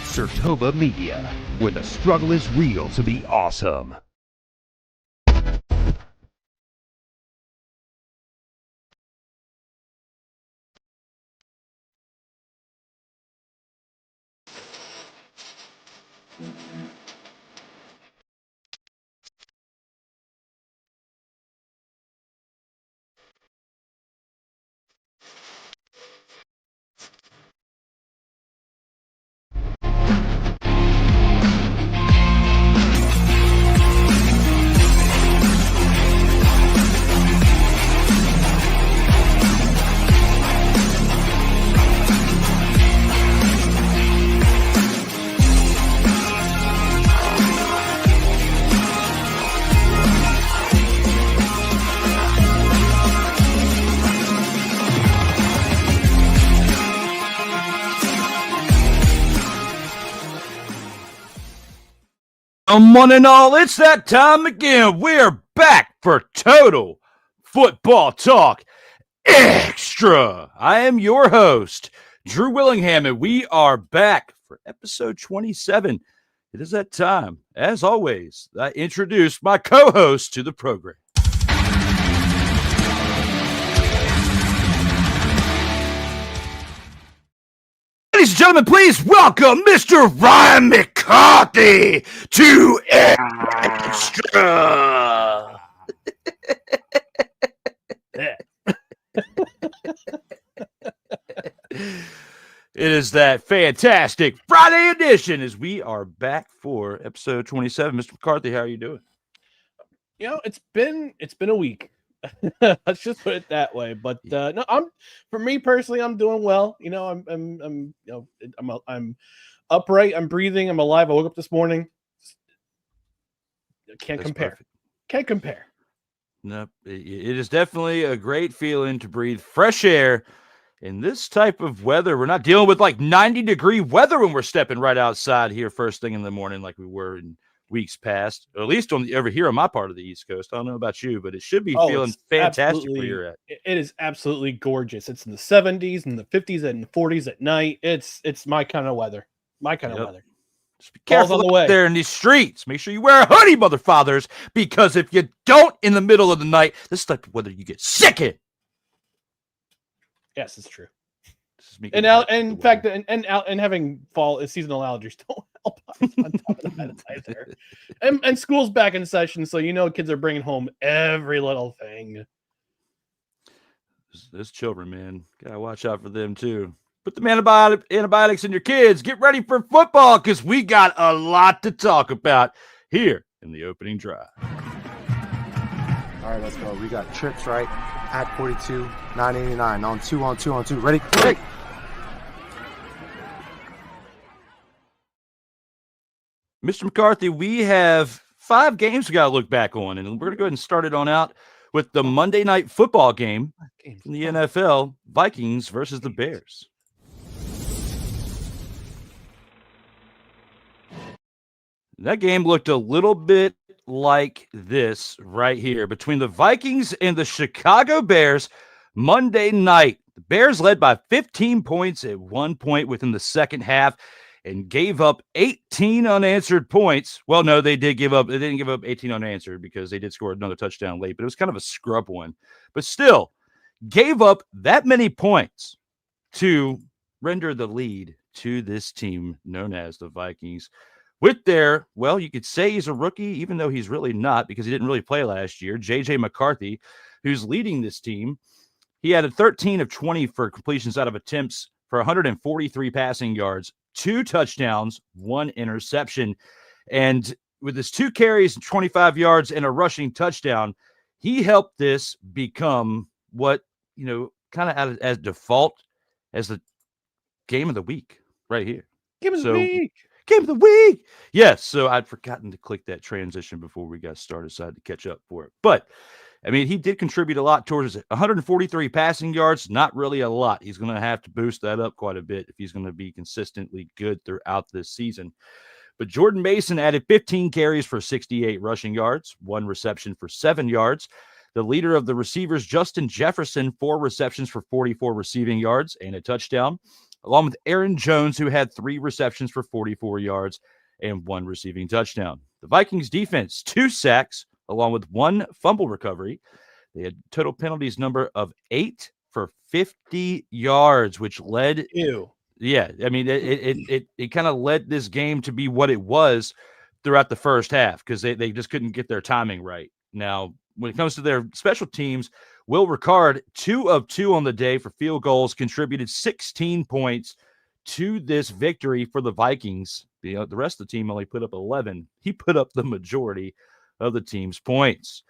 Sertova Media, where the struggle is real to be awesome. One and all, it's that time again. We're back for Total Football Talk Extra. I am your host, Drew Willingham, and we are back for episode 27. It is that time. As always, I introduce my co-host to the program. Ladies and gentlemen, please welcome Mr. Ryan McCarthy to Extra. It is that fantastic Friday edition as we are back for episode 27. Mr. McCarthy, how are you doing? You know, it's been a week. Let's just put it that way. But no, for me personally, I'm doing well. You know, I'm upright. I'm breathing. I'm alive. I woke up this morning. Can't compare. Perfect. Can't compare. Nope. It is definitely a great feeling to breathe fresh air in this type of weather. We're not dealing with like 90-degree weather when we're stepping right outside here first thing in the morning like we were in weeks past, or at least over here on my part of the East Coast. I don't know about you, but it should be feeling fantastic where you're at. It is absolutely gorgeous. It's in the 70s and the 50s and the 40s at night. It's my kind of weather. My kind of weather. Just be careful on the way there in these streets. Make sure you wear a hoodie, mother fathers, because if you don't in the middle of the night, this type of weather you get sick in. Yes, it's true. And having fall seasonal allergies don't help on top of that either. And school's back in session, so you know kids are bringing home every little thing. Those children, man, gotta watch out for them too. Put the antibiotics in your kids. Get ready for football because we got a lot to talk about here in the opening drive. All right, let's go. We got trips right at 42, 989 on two. Ready? Hey. Mr. McCarthy, we have 5 games we got to look back on, and we're going to go ahead and start it on out with the Monday night football game from the NFL, Vikings versus the Bears. That game looked a little bit like this right here between the Vikings and the Chicago Bears Monday night. The Bears led by 15 points at one point within the second half and gave up 18 unanswered points. Well, no, they didn't give up 18 unanswered because they did score another touchdown late, but it was kind of a scrub one. But still, gave up that many points to render the lead to this team known as the Vikings. With their, well, you could say he's a rookie, even though he's really not because he didn't really play last year, J.J. McCarthy, who's leading this team. He had a 13 of 20 for completions out of attempts for 143 passing yards, 2 touchdowns, 1 interception. And with his 2 carries and 25 yards and a rushing touchdown, he helped this become what, kind of as default as the game of the week right here. Game of the week. Game of the week. Yes. So I'd forgotten to click that transition before we got started, so I had to catch up for it. But I mean, he did contribute a lot towards it. 143 passing yards, not really a lot. He's going to have to boost that up quite a bit if he's going to be consistently good throughout this season. But Jordan Mason added 15 carries for 68 rushing yards, 1 reception for 7 yards. The leader of the receivers, Justin Jefferson, 4 receptions for 44 receiving yards and a touchdown. along with Aaron Jones, who had 3 receptions for 44 yards and 1 receiving touchdown. The Vikings defense, 2 sacks, along with 1 fumble recovery. They had total penalties number of 8 for 50 yards, which led. Ew. Yeah, I mean, it kind of led this game to be what it was throughout the first half because they just couldn't get their timing right. Now, when it comes to their special teams, Will Ricard, 2 of 2 on the day for field goals, contributed 16 points to this victory for the Vikings. The rest of the team only put up 11. He put up the majority of the team's points.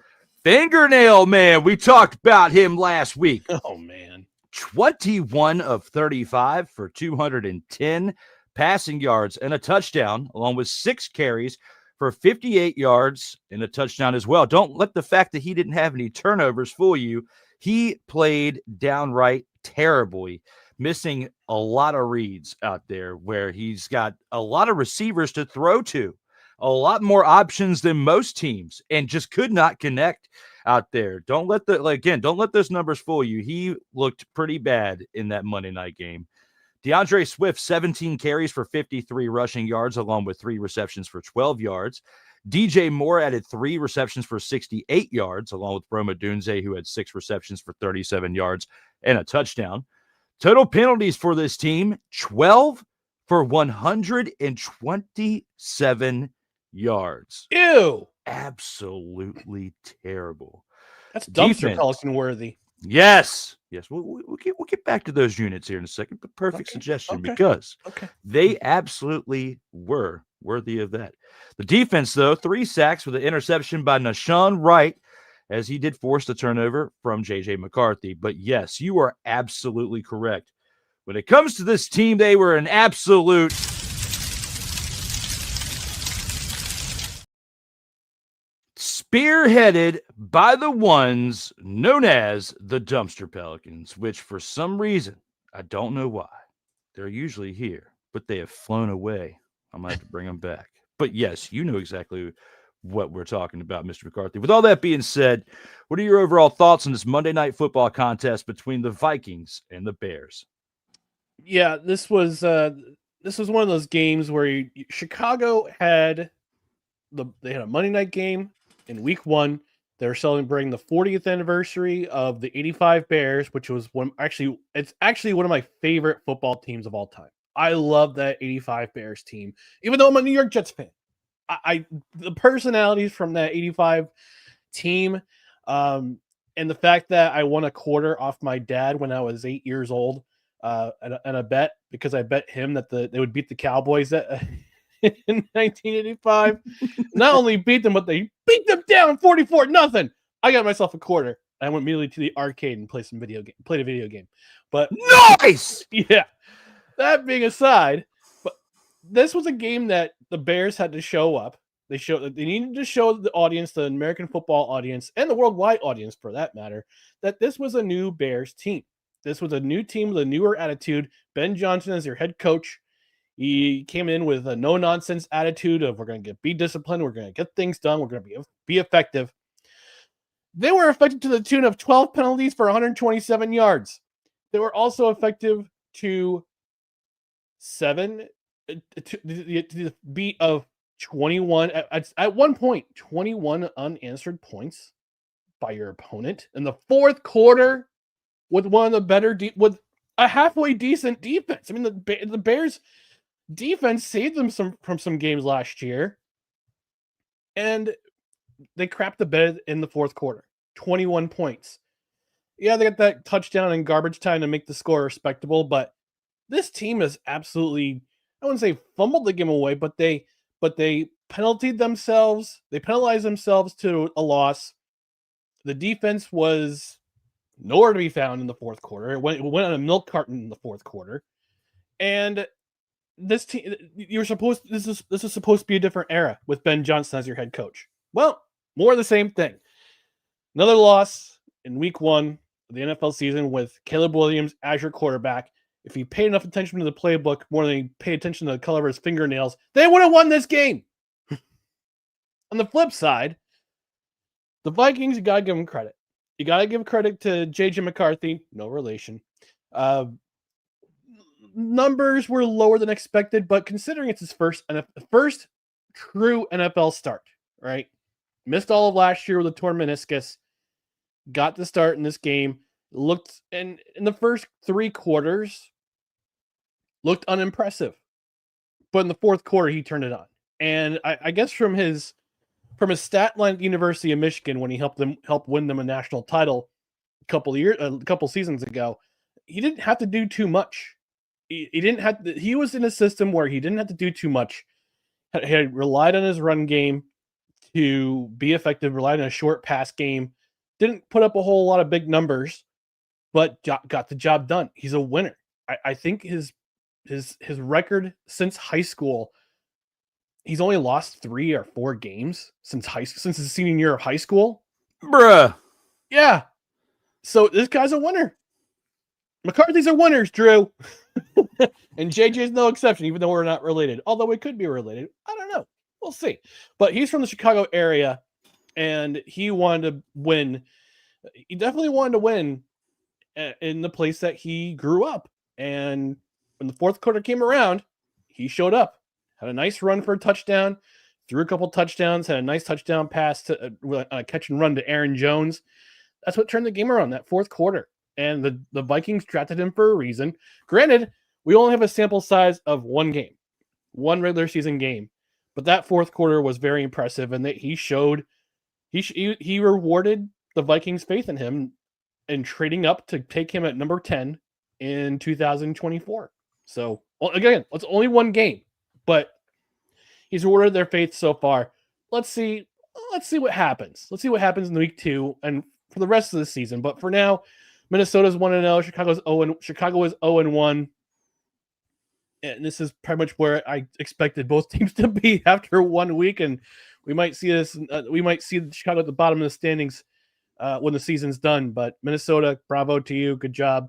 Fingernail Man, we talked about him last week. Oh, man. 21 of 35 for 210 passing yards and a touchdown, along with 6 carries for 58 yards and a touchdown as well. Don't let the fact that he didn't have any turnovers fool you. He played downright terribly, missing a lot of reads out there where he's got a lot of receivers to throw to, a lot more options than most teams, and just could not connect out there. Don't let those numbers fool you. He looked pretty bad in that Monday night game. DeAndre Swift, 17 carries for 53 rushing yards, along with 3 receptions for 12 yards. DJ Moore added 3 receptions for 68 yards, along with Roma Dunze, who had 6 receptions for 37 yards and a touchdown. Total penalties for this team, 12 for 127 yards. Ew. Absolutely terrible. That's dumpster Defense. Pelican worthy. Yes. We'll get back to those units here in a second, but perfect suggestion because they absolutely were worthy of that. The defense, though, 3 sacks with an interception by Nashawn Wright, as he did force the turnover from J.J. McCarthy. But yes, you are absolutely correct. When it comes to this team, they were an absolute spearheaded by the ones known as the Dumpster Pelicans, which for some reason, I don't know why, they're usually here, but they have flown away. I might have to bring them back. But yes, you know exactly what we're talking about, Mr. McCarthy. With all that being said, what are your overall thoughts on this Monday Night Football contest between the Vikings and the Bears? Yeah, this was one of those games where Chicago had they had a Monday night game in week 1. They were celebrating the 40th anniversary of the 85 Bears, which was it's actually one of my favorite football teams of all time. I love that 85 Bears team, even though I'm a New York Jets fan. The personalities from that 85 team, and the fact that I won a quarter off my dad when I was 8 years old, and a bet because I bet him that they would beat the Cowboys in 1985. Not only beat them, but they beat them down 44-0. I got myself a quarter. I went immediately to the arcade and played a video game. But nice. Yeah. That being aside, but this was a game that the Bears had to show up. They needed to show the audience, the American football audience, and the worldwide audience for that matter, that this was a new Bears team. This was a new team with a newer attitude. Ben Johnson as your head coach. He came in with a no-nonsense attitude of we're going to be disciplined, we're going to get things done, we're going to be effective. They were effective to the tune of 12 penalties for 127 yards. They were also effective to the beat of 21 at one point, 21 unanswered points by your opponent in the fourth quarter with one of the better with a halfway decent defense. I mean, the Bears defense saved them from some games last year, and they crapped the bed in the fourth quarter. 21 points. Yeah, they got that touchdown in garbage time to make the score respectable, but this team is absolutely, I wouldn't say fumbled the game away, but they penalized themselves to a loss. The defense was nowhere to be found in the fourth quarter. It went on a milk carton in the fourth quarter. And this team, this is supposed to be a different era with Ben Johnson as your head coach. Well, more of the same thing. Another loss in week 1 of the NFL season with Caleb Williams as your quarterback. If he paid enough attention to the playbook more than he paid attention to the color of his fingernails, they would have won this game. On the flip side, the Vikings, you got to give them credit. You got to give credit to J.J. McCarthy, no relation. numbers were lower than expected, but considering it's his first true NFL start, right? Missed all of last year with a torn meniscus. Got the start in this game. Looked in the first 3 quarters, looked unimpressive. But in the fourth quarter, he turned it on. And I guess from his stat line at the University of Michigan, when he helped win them a national title a couple seasons ago, he didn't have to do too much. He was in a system where he didn't have to do too much. He had relied on his run game to be effective, relied on a short pass game, didn't put up a whole lot of big numbers, but got the job done. He's a winner. I think his record since high school, he's only lost 3 or 4 games since his senior year of high school. Bruh. Yeah. So this guy's a winner. McCarthy's are winners, Drew. And JJ's no exception, even though we're not related. Although we could be related. I don't know. We'll see. But he's from the Chicago area, and he wanted to win. He definitely wanted to win in the place that he grew up. And when the fourth quarter came around, he showed up. Had a nice run for a touchdown. Threw a couple touchdowns. Had a nice touchdown pass to a catch and run to Aaron Jones. That's what turned the game around, that fourth quarter. And the Vikings drafted him for a reason. Granted, we only have a sample size of 1 game, 1 regular season game. But that fourth quarter was very impressive, and that he rewarded the Vikings' faith in him and trading up to take him at number 10 in 2024. So, again, it's only 1 game, but he's rewarded their faith so far. Let's see what happens. Let's see what happens in week 2 and for the rest of the season. But for now, Minnesota's 1-0. Chicago is 0-1. And this is pretty much where I expected both teams to be after 1 week. And we might see this. We might see Chicago at the bottom of the standings when the season's done. But Minnesota, bravo to you. Good job.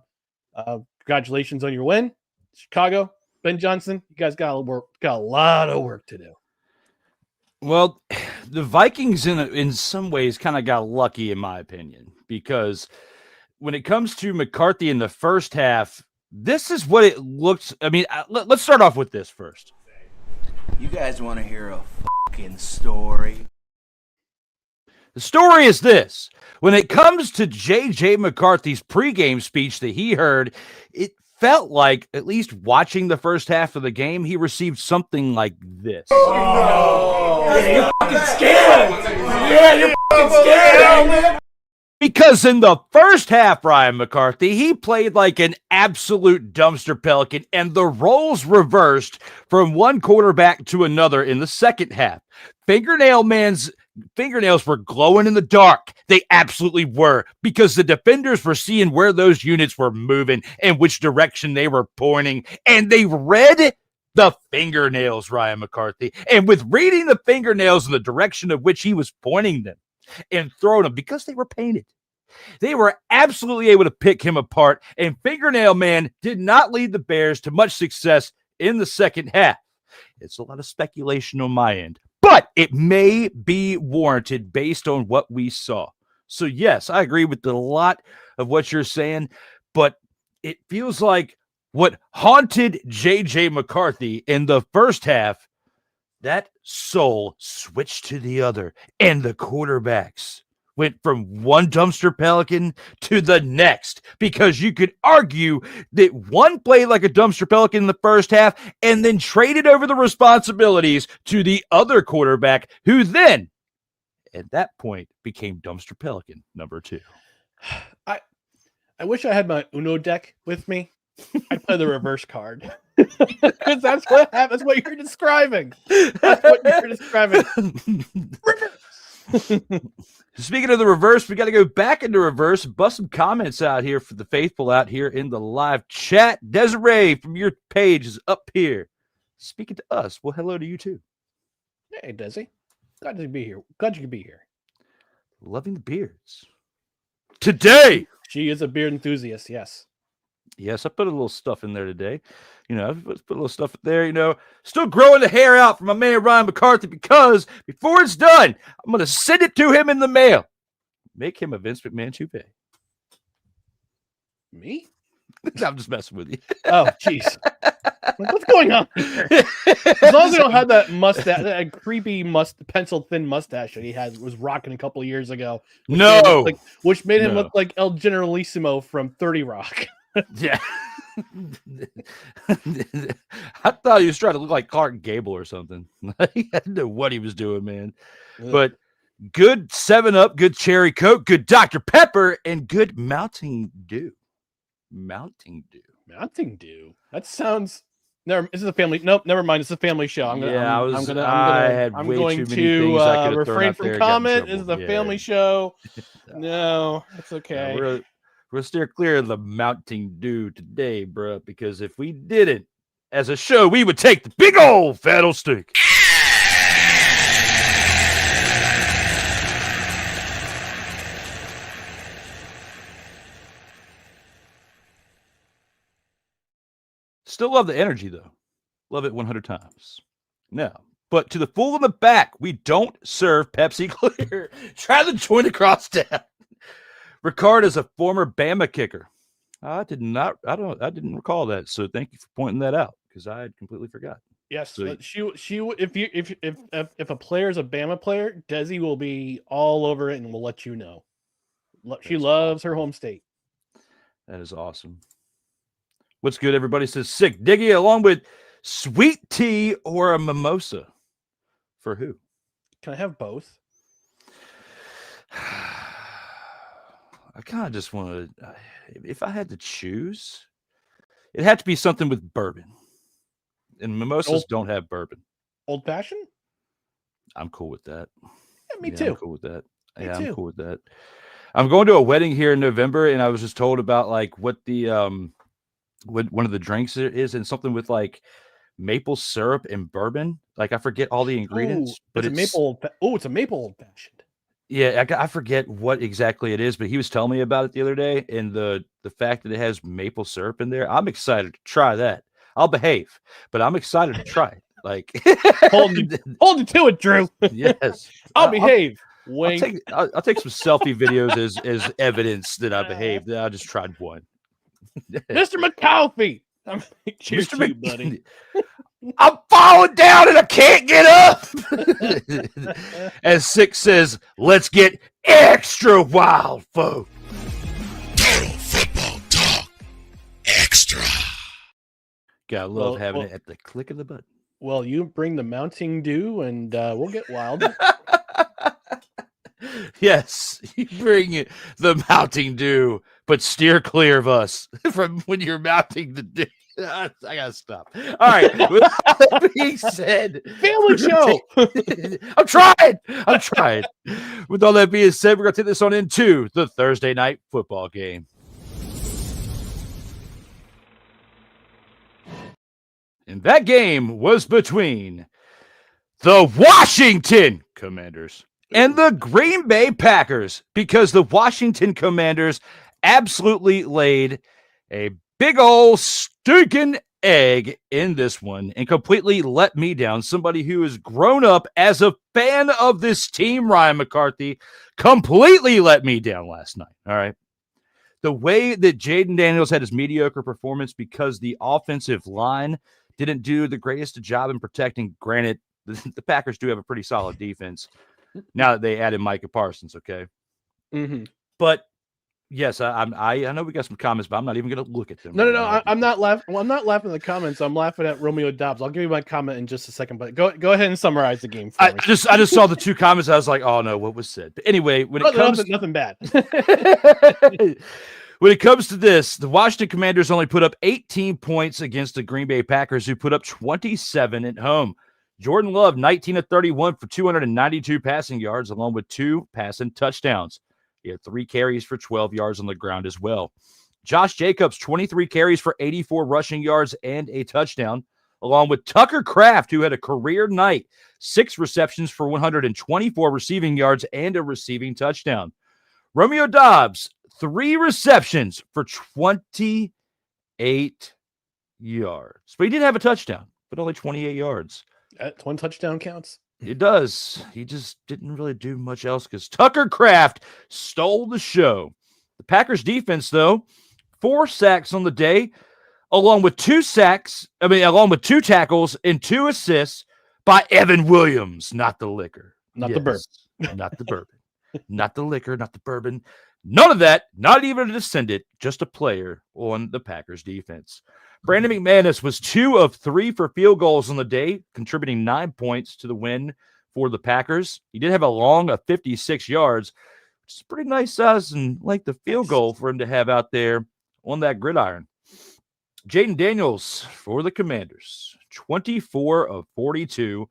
Congratulations on your win. Chicago, Ben Johnson, you guys got a lot of work to do. Well, the Vikings in some ways kind of got lucky, in my opinion, because when it comes to McCarthy in the first half, this is what it looks. I mean, let's start off with this first. You guys want to hear a fucking story? The story is this. When it comes to J.J. McCarthy's pregame speech that he heard, it felt like, at least watching the first half of the game, he received something like this. Oh, no. You're fucking scared. Yeah, you're fucking scared, man. Because in the first half, Ryan McCarthy, he played like an absolute dumpster pelican, and the roles reversed from one quarterback to another in the second half. Fingernail Man's fingernails were glowing in the dark. They absolutely were, because the defenders were seeing where those units were moving and which direction they were pointing, and they read the fingernails, Ryan McCarthy. And with reading the fingernails in the direction of which he was pointing them and throwing them, because they were painted, they were absolutely able to pick him apart. And Fingernail Man did not lead the Bears to much success in the second half. It's a lot of speculation on my end, but it may be warranted based on what we saw. So yes, I agree with a lot of what you're saying, but it feels like what haunted J.J. McCarthy in the first half, that soul switched to the other, and the quarterbacks went from one dumpster pelican to the next, because you could argue that one played like a dumpster pelican in the first half and then traded over the responsibilities to the other quarterback, who then, at that point, became dumpster pelican number 2. I wish I had my Uno deck with me. I'd play the reverse card. Because that's what happened. That's what you're describing. That's what you're describing. Speaking of the reverse, we got to go back into reverse, bust some comments out here for the faithful out here in the live chat. Desiree from your page is up here speaking to us. Well, hello to you too. Hey, Desi. Glad to be here. Glad you could be here. Loving the beards. Today. She is a beard enthusiast, yes. Yes, I put a little stuff in there today. You know, I put a little stuff there, you know. Still growing the hair out for my man Ryan McCarthy, because before it's done, I'm going to send it to him in the mail. Make him a Vince McMahon toupee. Me? I'm just messing with you. Oh, jeez. What's going on here? As long as they don't have that mustache, that creepy pencil thin mustache that he was rocking a couple of years ago. Which made him look like El Generalissimo from 30 Rock. Yeah. I thought he was trying to look like Clark Gable or something. I didn't know what he was doing, man. Ugh. But good 7-Up, good Cherry Coke, good Dr. Pepper, and good Mountain Dew. Mountain Dew. That sounds. Never. This is a family. Nope. Never mind. It's a family show. I'm going to refrain from comment. This is a family show. No, that's okay. We'll steer clear of the Mountain Dew today, bro. Because if we didn't, as a show, we would take the big old fat old stick. Still love the energy, though. Love it 100 times. Now, but to the fool in the back, we don't serve Pepsi Clear. Try to join across town. Ricard is a former Bama kicker. I didn't recall that. So thank you for pointing that out because I had completely forgotten. Yes, so, if a player is a Bama player, Desi will be all over it and will let you know. She loves her home state. That is awesome. What's good? Everybody says sick Diggy along with sweet tea or a mimosa. For who? Can I have both? I kind of just want to, if I had to choose, it had to be something with bourbon. And mimosas don't have bourbon. Old fashioned? I'm cool with that. Yeah, me too. I'm cool with that. I'm cool with that. I'm going to a wedding here in November, and I was just told about like what the what one of the drinks is, and something with like maple syrup and bourbon. Like I forget all the ingredients, but it's maple. It's a maple old fashioned. Yeah, I forget what exactly it is, but he was telling me about it the other day, and the fact that it has maple syrup in there, I'm excited to try that. I'll behave, but I'm excited to try it. Like hold you to it, Drew. Yes, I'll behave. I'll take some selfie videos as evidence that I behaved. I just tried one. Mr. McCarthy. Cheers to you, buddy. I'm falling down and I can't get up. As Six says, let's get extra wild, folks. Total Football Talk Extra. Gotta love having it at the click of the button. Well, you bring the Mountain Dew and we'll get wild. Yes, you bring the Mountain Dew, but steer clear of us from when you're mounting the dew. I gotta stop. All right. With that being said, family show. I'm trying. With all that being said, we're gonna take this on into the Thursday night football game. And that game was between the Washington Commanders and the Green Bay Packers, because the Washington Commanders absolutely laid a big old stinking egg in this one and completely let me down. Somebody who has grown up as a fan of this team, Ryan McCarthy, completely let me down last night. All right. The way that Jaden Daniels had his mediocre performance because the offensive line didn't do the greatest job in protecting. Granted, the Packers do have a pretty solid defense now that they added Micah Parsons. Okay. Mm-hmm. But yes, I know we got some comments, but I'm not even going to look at them. No. I'm not laughing. Well, I'm not laughing at the comments. I'm laughing at Romeo Dobbs. I'll give you my comment in just a second, but go ahead and summarize the game for me. I just saw the two comments. I was like, oh no, what was said? But anyway, when it comes nothing bad. When it comes to this, the Washington Commanders only put up 18 points against the Green Bay Packers, who put up 27 at home. Jordan Love, 19 of 31 for 292 passing yards, along with 2 passing touchdowns. He had 3 carries for 12 yards on the ground as well. Josh Jacobs, 23 carries for 84 rushing yards and a touchdown, along with Tucker Kraft, who had a career night, 6 receptions for 124 receiving yards and a receiving touchdown. Romeo Dobbs, 3 receptions for 28 yards. But he did have a touchdown, but only 28 yards. That one touchdown counts. It does. He just didn't really do much else because Tucker Kraft stole the show. The Packers defense, though, 4 sacks on the day, along with 2 tackles and 2 assists by Evan Williams, not the liquor. Not the bourbon. Not the bourbon. Not the liquor, not the bourbon. None of that, not even a descendant, just a player on the Packers defense. Brandon McManus was 2 of 3 for field goals on the day, contributing 9 points to the win for the Packers. He did have a long of 56 yards, which is pretty nice size and like the field goal for him to have out there on that gridiron. Jaden Daniels for the Commanders, 24 of 42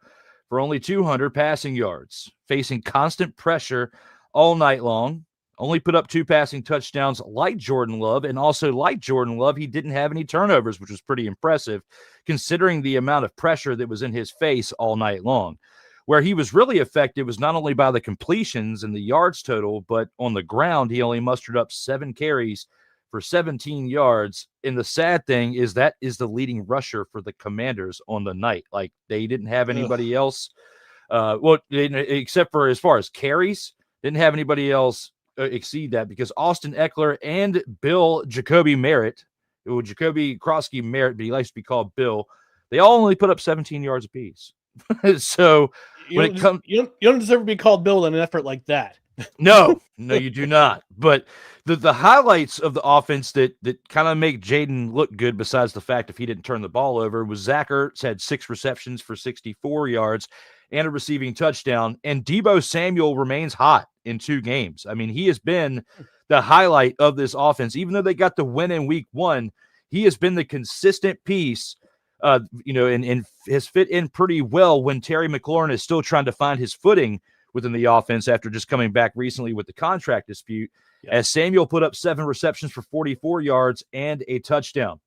for only 200 passing yards, facing constant pressure all night long. Only put up 2 passing touchdowns like Jordan Love, and also like Jordan Love, he didn't have any turnovers, which was pretty impressive considering the amount of pressure that was in his face all night long. Where he was really effective was not only by the completions and the yards total, but on the ground, he only mustered up 7 carries for 17 yards. And the sad thing is that is the leading rusher for the Commanders on the night. Like, they didn't have anybody else. Except for as far as carries, didn't have anybody else exceed that, because Austin Eckler and Bill Jacoby Merritt, Jacoby Krosky Merritt, but he likes to be called Bill, they all only put up 17 yards apiece. So when it comes, you don't deserve to be called Bill in an effort like that. No, you do not. But the highlights of the offense that kind of make Jaden look good, besides the fact if he didn't turn the ball over, was Zach Ertz had 6 receptions for 64 yards and a receiving touchdown. And Deebo Samuel remains hot in 2 games. I mean, he has been the highlight of this offense. Even though they got the win in week 1, he has been the consistent piece, and has fit in pretty well when Terry McLaurin is still trying to find his footing within the offense after just coming back recently with the contract dispute, as Samuel put up 7 receptions for 44 yards and a touchdown.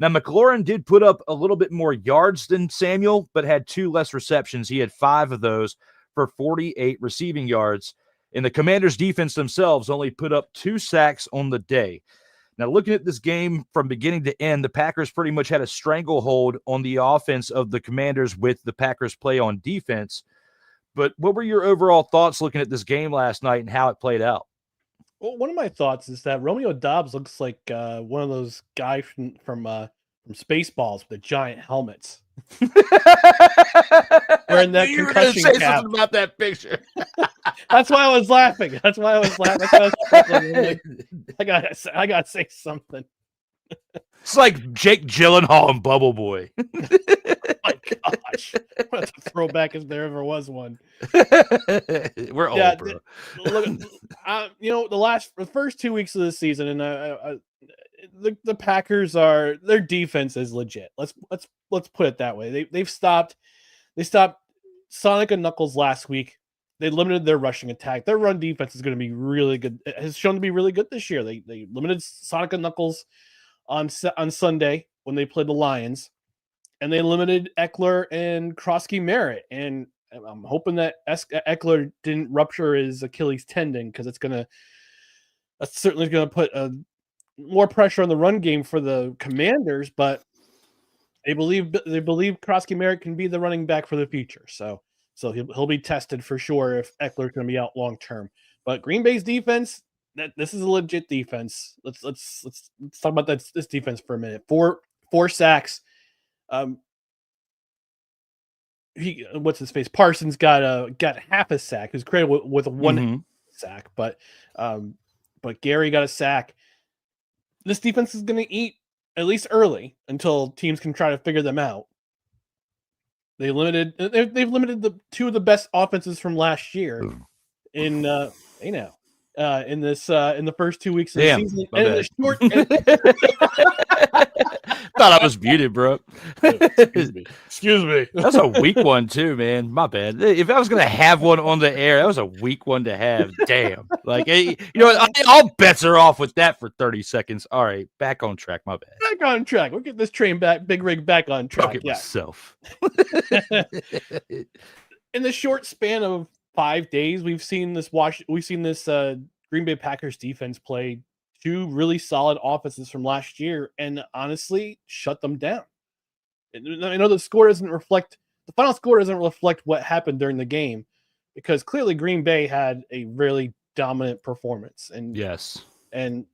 Now, McLaurin did put up a little bit more yards than Samuel, but had 2 less receptions. He had 5 of those for 48 receiving yards. And the Commanders' defense themselves only put up 2 sacks on the day. Now, looking at this game from beginning to end, the Packers pretty much had a stranglehold on the offense of the Commanders with the Packers' play on defense. But what were your overall thoughts looking at this game last night and how it played out? Well, one of my thoughts is that Romeo Doubs looks like one of those guys from Spaceballs with the giant helmets. Wearing that you were concussion say cap. something about that picture. That's why I was laughing. That's why I was like, I gotta say something. It's like Jake Gyllenhaal and Bubble Boy. My gosh, what a throwback if there ever was one. We're old, bro. Look, the first 2 weeks of the season, and the Packers their defense is legit. Let's put it that way. They stopped Sonic and Knuckles last week. They limited their rushing attack. Their run defense is going to be really good. It has shown to be really good this year. They limited Sonic and Knuckles on Sunday when they played the Lions, and they limited Eckler and Krosky Merritt. And I'm hoping that Eckler didn't rupture his Achilles tendon, because that's certainly going to put more pressure on the run game for the Commanders. But they believe Krosky Merritt can be the running back for the future. So he'll be tested for sure if Eckler's going to be out long term. But Green Bay's defense, this is a legit defense. Let's talk about this defense for a minute. 4 sacks. What's his face? Parsons got half a sack. He was credited with a 1 sack, but Gary got a sack. This defense is going to eat at least early until teams can try to figure them out. They've limited the 2 of the best offenses from last year in the first 2 weeks of the season. Thought I was muted, bro. Excuse me. That's a weak one too, man. My bad. If I was gonna have one on the air, that was a weak one to have. Damn. Like, all bets are off with that for 30 seconds. All right, back on track. My bad. Back on track. We'll get this train back, Big Rig, back on track. Myself. In the short span of 5 days, we've seen this Green Bay Packers defense play 2 really solid offenses from last year, and honestly shut them down. I know the final score doesn't reflect what happened during the game, because clearly Green Bay had a really dominant performance. And yes, and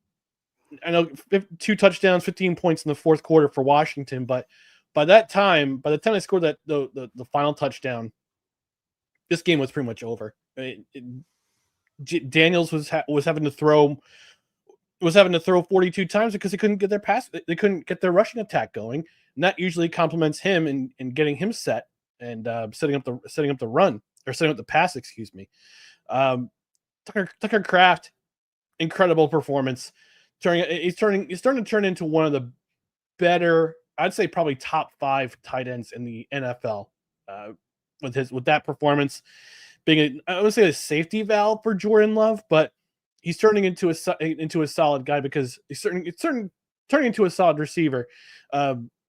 I know 2 touchdowns, 15 points in the fourth quarter for Washington, but by the time they scored that the final touchdown, this game was pretty much over. Daniels was having to throw 42 times because they couldn't get their rushing attack going, and that usually complements him in getting him set and setting up the run, or setting up the pass, excuse me. Tucker Kraft, incredible performance. He's starting to turn into one of the better, I'd say probably top 5 tight ends in the NFL. With that performance, being I would say a safety valve for Jordan Love, but he's turning into a solid guy because he's turning into a solid receiver.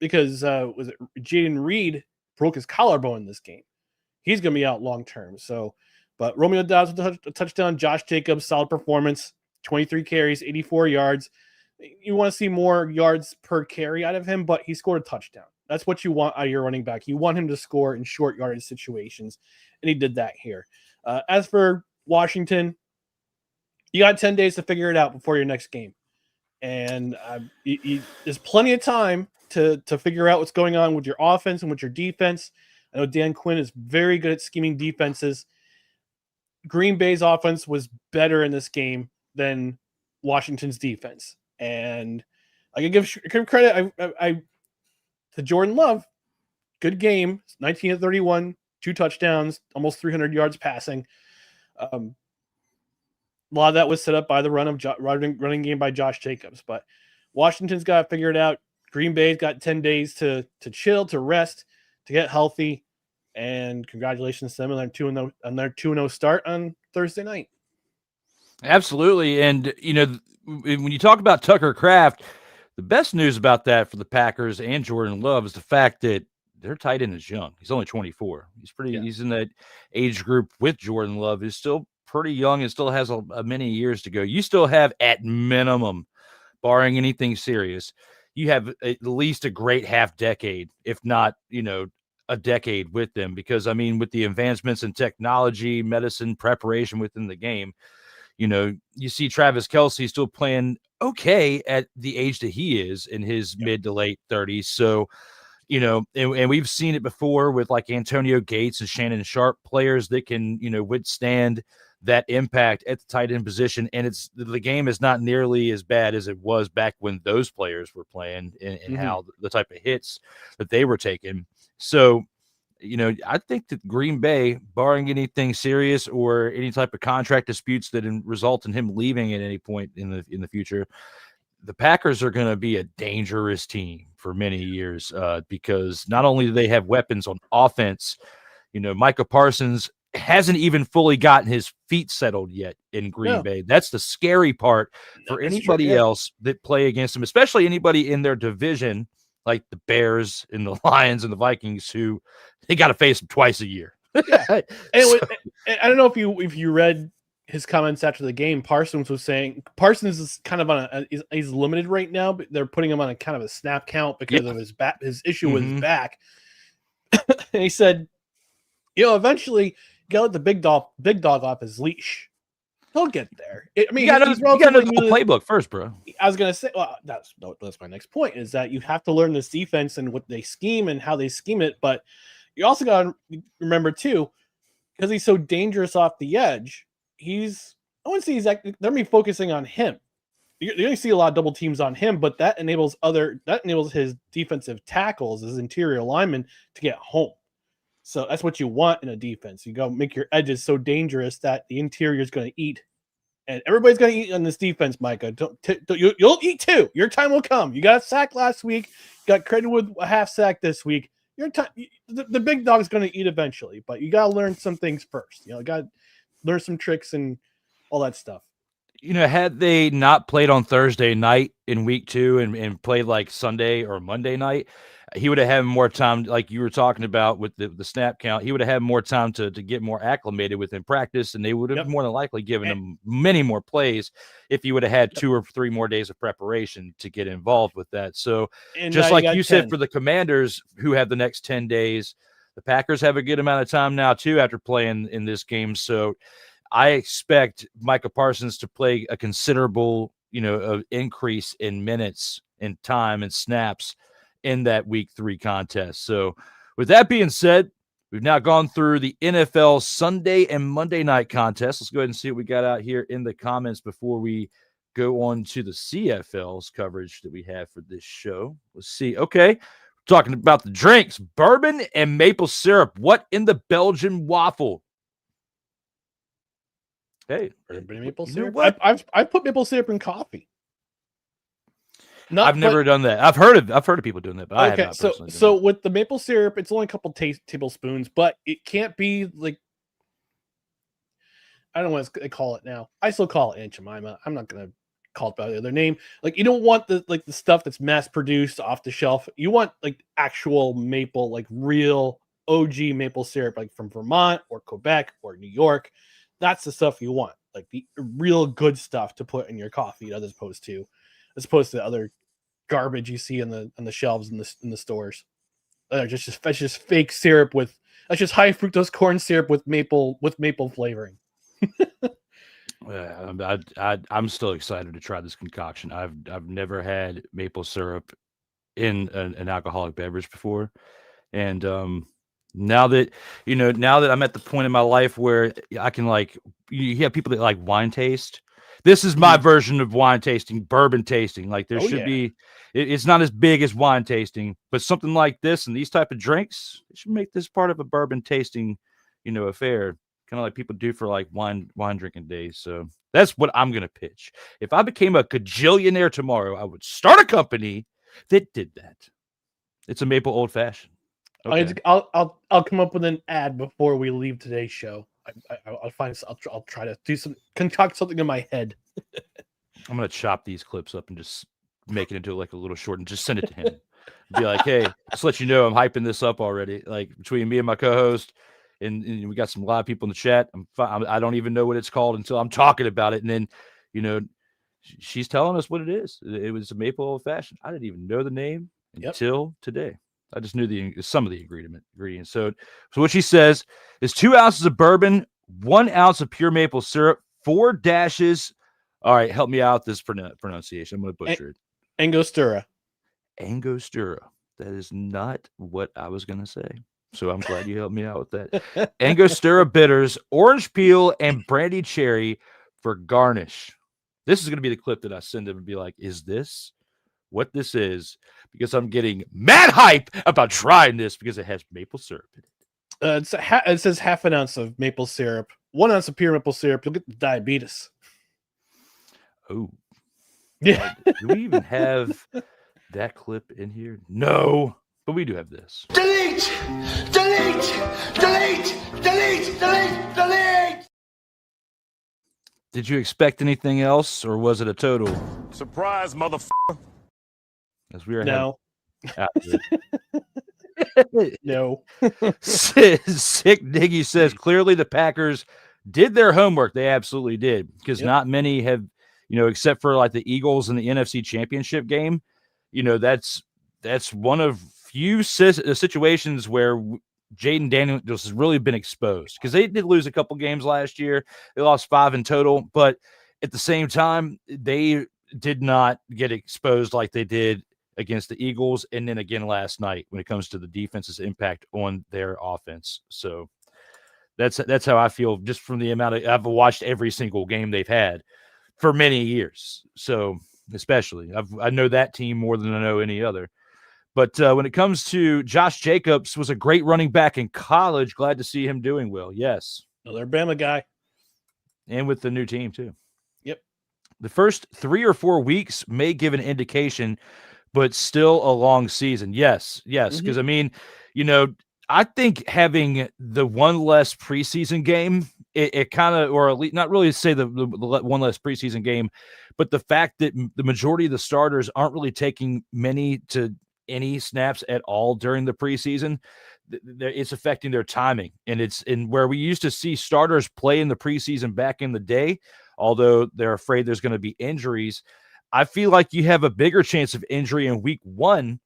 Because was it Jaden Reed broke his collarbone in this game? He's going to be out long term. So, but Romeo Doubs with a touchdown. Josh Jacobs, solid performance, 23 carries, 84 yards. You want to see more yards per carry out of him, but he scored a touchdown. That's what you want out of your running back. You want him to score in short yardage situations, and he did that here. As for Washington, you got 10 days to figure it out before your next game. And there's plenty of time to figure out what's going on with your offense and with your defense. I know Dan Quinn is very good at scheming defenses. Green Bay's offense was better in this game than Washington's defense. And I can give credit to Jordan Love. Good game, 19 of 31, 2 touchdowns, almost 300 yards passing. A lot of that was set up by the running game by Josh Jacobs. But Washington's got to figure it out. Green Bay's got 10 days to chill, to rest, to get healthy. And congratulations to them on their 2-0 start on Thursday night. Absolutely. And, when you talk about Tucker Kraft, the best news about that for the Packers and Jordan Love is the fact that their tight end is young. He's only 24. He's in that age group with Jordan Love, who's still pretty young and still has a many years to go. You still have, at minimum, barring anything serious, you have at least a great half decade, if not, a decade with them. Because, with the advancements in technology, medicine, preparation within the game, you see Travis Kelce still playing okay at the age that he is in his mid to late 30s. So, and we've seen it before with like Antonio Gates and Shannon Sharp, players that can, withstand that impact at the tight end position. And the game is not nearly as bad as it was back when those players were playing, and how the type of hits that they were taking. So, I think that Green Bay, barring anything serious or any type of contract disputes that result in him leaving at any point in the future, the Packers are going to be a dangerous team for many years, because not only do they have weapons on offense, Micah Parsons hasn't even fully gotten his feet settled yet in Green Bay. That's the scary part for anybody else that play against him, especially anybody in their division, like the Bears and the Lions and the Vikings, who they got to face them twice a year. I don't know if you read his comments after the game. Parsons was saying Parsons is kind of on he's limited right now, but they're putting him on a kind of a snap count because of his back, his issue with his back. And he said, eventually you gotta let the big dog off his leash. He'll get there. You got to know the playbook first, bro. I was going to say, well, that's my next point, is that you have to learn this defense and what they scheme and how they scheme it. But you also got to remember, too, because he's so dangerous off the edge, I wouldn't say they're going to be focusing on him. You're going to see a lot of double teams on him, but that enables his defensive tackles, his interior linemen, to get home. So that's what you want in a defense. You go make your edges so dangerous that the interior is going to eat, and everybody's going to eat on this defense, Micah. You'll eat too. Your time will come. You got a sack last week. Got credited with a half sack this week. Your time, the big dog is going to eat eventually, but you got to learn some things first. You got to learn some tricks and all that stuff. Had they not played on Thursday night in week 2 and played like Sunday or Monday night, he would have had more time, like you were talking about with the snap count. He would have had more time to get more acclimated within practice, and they would have more than likely given him many more plays if he would have had 2 or 3 more days of preparation to get involved with that. So just like you said, for the Commanders who have the next 10 days, the Packers have a good amount of time now too after playing in this game. So I expect Micah Parsons to play a considerable increase in minutes and time and snaps in that week 3 contest. So with that being said, we've now gone through the NFL Sunday and Monday night contest. Let's go ahead and see what we got out here in the comments before we go on to the CFL's coverage that we have for this show. Let's see. Okay. Talking about the drinks, bourbon and maple syrup. What in the Belgian waffle? Hey, Bourbon and maple you know syrup. what? I've put maple syrup in coffee. I've never done that. I've heard of people doing that, but I have not personally done so it. with the maple syrup, it's only a couple tablespoons, but it can't be like, I don't know what they call it now. I still call it Aunt Jemima. I'm not gonna call it by the other name. Like, you don't want the stuff that's mass produced off the shelf. You want like actual maple, like real OG maple syrup, like from Vermont or Quebec or New York. That's the stuff you want, like the real good stuff to put in your coffee, as opposed to other garbage you see on the shelves in the stores. That's just fake syrup that's just high fructose corn syrup with maple flavoring. I'm still excited to try this concoction. I've never had maple syrup in an alcoholic beverage before, and now that I'm at the point in my life where I can, like, you have people that like wine taste. This is my version of wine tasting, bourbon tasting. Like, there should be, it's not as big as wine tasting, but something like this and these type of drinks, it should make this part of a bourbon tasting, affair, kind of like people do for like wine drinking days. So that's what I'm going to pitch. If I became a gajillionaire tomorrow, I would start a company that did that. It's a maple old fashioned. Okay. I'll come up with an ad before we leave today's show. I'll try to concoct something in my head. I'm gonna chop these clips up and just make it into like a little short and just send it to him. Be like, hey, just let you know I'm hyping this up already. Like, between me and my co-host, and we got some live people in the chat. I don't even know what it's called until I'm talking about it, and then she's telling us what it is. It was a maple old fashioned. I didn't even know the name until today. I just knew some of the ingredients. So what she says is 2 ounces of bourbon, 1 ounce of pure maple syrup, 4 dashes. All right, help me out with this pronunciation. I'm going to butcher it. Angostura. Angostura. That is not what I was going to say. So I'm glad you helped me out with that. Angostura bitters, orange peel, and brandy cherry for garnish. This is going to be the clip that I send him and be like, is this what this is? Because I'm getting mad hype about trying this because it has maple syrup in it. It says half an ounce of maple syrup, 1 ounce of pure maple syrup. You'll get the diabetes. Oh, yeah. Do we even have that clip in here? No, but we do have this. Delete! Did you expect anything else, or was it a total Surprise, motherfucker. as we are No. No. Sick Diggy says clearly the Packers did their homework. They absolutely did, because not many have, except for like the Eagles in the NFC Championship game. That's one of few situations where Jaden Daniels has really been exposed, because they did lose a couple games last year. They lost 5 in total, but at the same time, they did not get exposed like they did against the Eagles, and then again last night when it comes to the defense's impact on their offense. So that's how I feel, just from the amount of, I've watched every single game they've had for many years. So especially I know that team more than I know any other. But when it comes to Josh Jacobs, was a great running back in college. Glad to see him doing well. Yes. Another Bama guy. And with the new team too. Yep. The first 3 or 4 weeks may give an indication, but still a long season. Yes. Because, I think having the one less preseason game, it kind of, or at least not really say the one less preseason game, but the fact that the majority of the starters aren't really taking many to any snaps at all during the preseason, it's affecting their timing. And it's in where we used to see starters play in the preseason back in the day, although they're afraid there's going to be injuries. I feel like you have a bigger chance of injury in week 1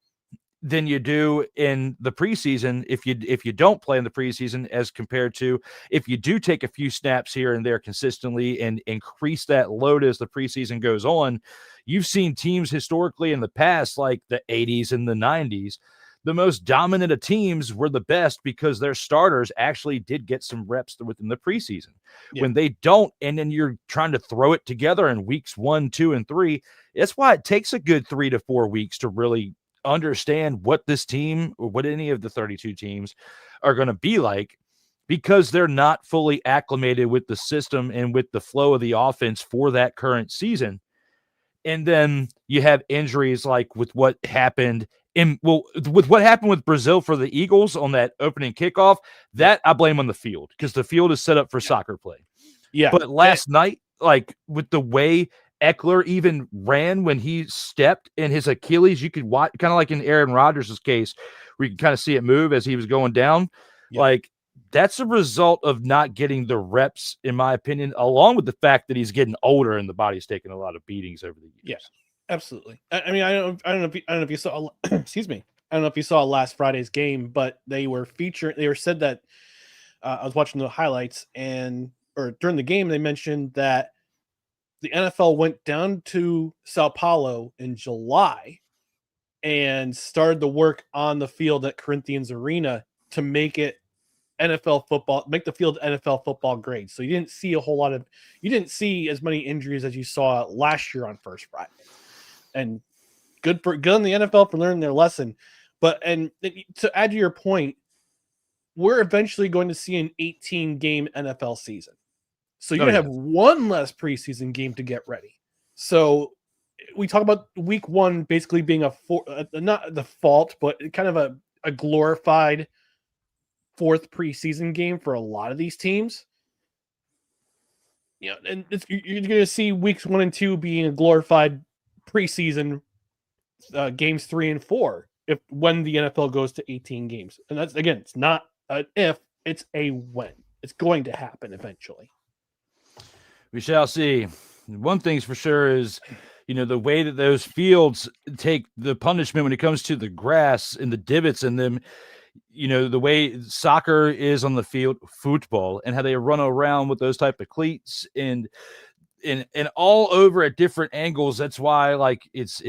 than you do in the preseason if you don't play in the preseason, as compared to if you do take a few snaps here and there consistently and increase that load as the preseason goes on. You've seen teams historically in the past, like the 80s and the 90s, the most dominant of teams were the best because their starters actually did get some reps within the preseason. Yeah. When they don't, and then you're trying to throw it together in weeks 1, 2, and 3, that's why it takes a good 3 to 4 weeks to really understand what this team or what any of the 32 teams are going to be like, because they're not fully acclimated with the system and with the flow of the offense for that current season. And then you have injuries like with what happened with Brazil for the Eagles on that opening kickoff. That I blame on the field, because the field is set up for soccer play. Yeah. But last night, like with the way Eckler even ran when he stepped in his Achilles, you could watch, kind of like in Aaron Rodgers' case, where you can kind of see it move as he was going down. Yeah. Like, that's a result of not getting the reps, in my opinion, along with the fact that he's getting older and the body's taking a lot of beatings over the years. Yeah, absolutely. I mean, I don't know if you saw, excuse me. I don't know if you saw last Friday's game, but they said that I was watching the highlights, or during the game, they mentioned that the NFL went down to Sao Paulo in July and started the work on the field at Corinthians Arena to make it NFL football, make the field NFL football grade. So you didn't see as many injuries as you saw last year on First Friday. And good on the NFL for learning their lesson. But to add to your point, we're eventually going to see an 18-game NFL season. So you're going to have one less preseason game to get ready. So we talk about week 1 basically being not the fault, but kind of a glorified 4th preseason game for a lot of these teams. You know, and you're going to see weeks 1 and 2 being a glorified preseason games 3 and 4 when the NFL goes to 18 games. And that's, again, it's not an if, it's a when. It's going to happen eventually. We shall see. One thing's for sure is, the way that those fields take the punishment when it comes to the grass and the divots in them, the way soccer is on the field, football, and how they run around with those type of cleats and all over at different angles. That's why, like, it's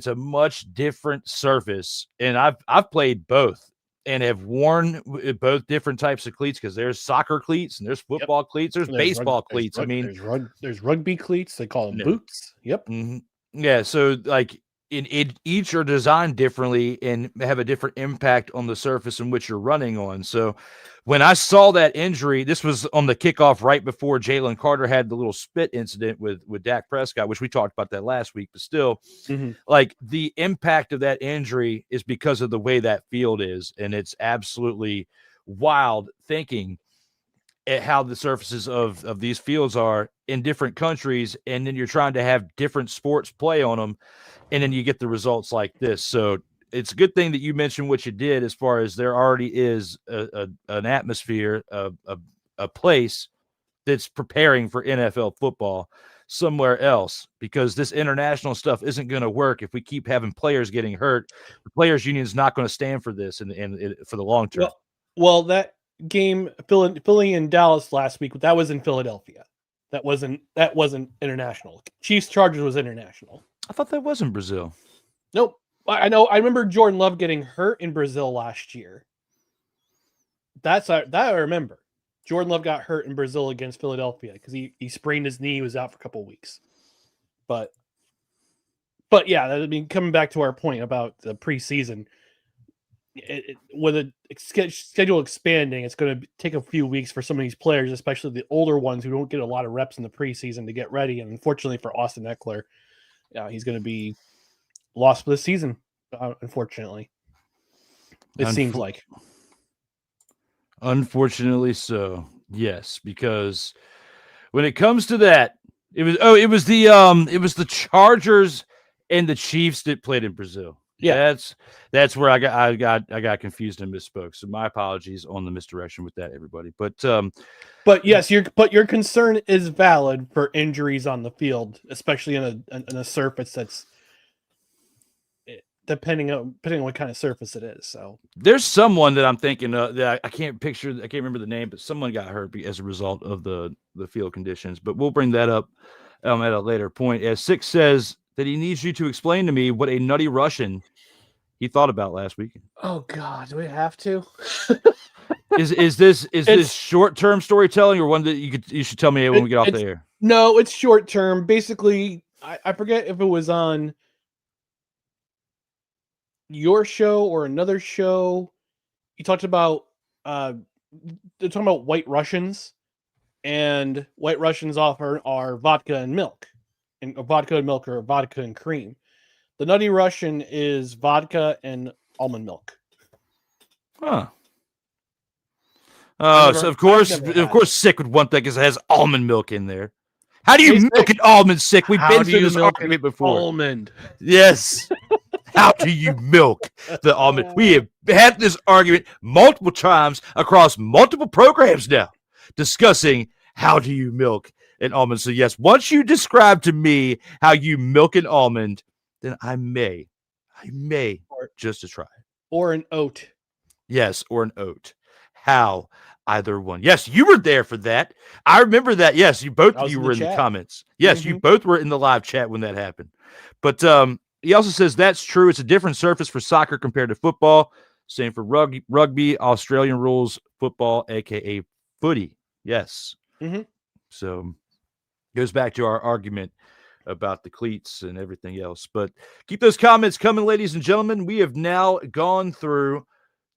a much different surface. And I've played both and have worn both different types of cleats, because there's soccer cleats and there's football cleats, there's baseball cleats. There's rugby cleats. They call them boots. Yep. Mm-hmm. Yeah. So like each are designed differently and have a different impact on the surface in which you're running on. So when I saw that injury, this was on the kickoff right before Jalen Carter had the little spit incident with Dak Prescott, which we talked about that last week, but still, like, the impact of that injury is because of the way that field is. And it's absolutely wild thinking at how the surfaces of these fields are in different countries. And then you're trying to have different sports play on them, and then you get the results like this. So it's a good thing that you mentioned what you did, as far as there already is an atmosphere, a place that's preparing for NFL football somewhere else, because this international stuff isn't going to work if we keep having players getting hurt. The players' union is not going to stand for this and for the long term. Well, that game, Philly and Dallas last week, that was in Philadelphia. That wasn't international. Chiefs Chargers was international. I thought that was in Brazil. Nope. I know. I remember Jordan Love getting hurt in Brazil last year. That I remember. Jordan Love got hurt in Brazil against Philadelphia because he sprained his knee. He was out for a couple of weeks. But yeah, I mean, coming back to our point about the preseason, with a schedule expanding, it's going to take a few weeks for some of these players, especially the older ones who don't get a lot of reps in the preseason, to get ready. And unfortunately for Austin Eckler, he's going to be lost for the season, unfortunately. It seems like. Unfortunately so. Yes, because when it comes to that, it was the Chargers and the Chiefs that played in Brazil. Yeah, that's where I got confused and misspoke. So my apologies on the misdirection with that, everybody. But yes, your concern is valid for injuries on the field, especially in a surface that's depending on what kind of surface it is. So there's someone that I'm thinking of that I can't remember the name, but someone got hurt as a result of the field conditions. But we'll bring that up at a later point. As Six says that he needs you to explain to me what a nutty Russian he thought about last weekend. oh god, do we have to? Is this short-term storytelling or one that you should tell me when we get off the air? No, it's short term. Basically, I forget if it was on your show or another show. You talked about they're talking about White Russians, and White Russians offer are vodka and milk, and vodka and milk or vodka and cream. The Nutty Russian is vodka and almond milk. Huh. So of course, Sick would want that because it has almond milk in there. How do you milk an almond, Sick? We've been through this argument before. Almond. Yes. How do you milk the almond? We have had this argument multiple times across multiple programs now, discussing how do you milk an almond. So yes, once you describe to me how you milk an almond, then I may just to try it. Or an oat. Yes, or an oat. How? Either one. Yes, you were there for that. I remember that. Yes, you both of you were in the comments. Yes, you both were in the live chat when that happened. But he also says that's true. It's a different surface for soccer compared to football. Same for rugby, Australian rules, football, aka footy. Yes. So goes back to our argument about the cleats and everything else. But keep those comments coming, ladies and gentlemen. We have now gone through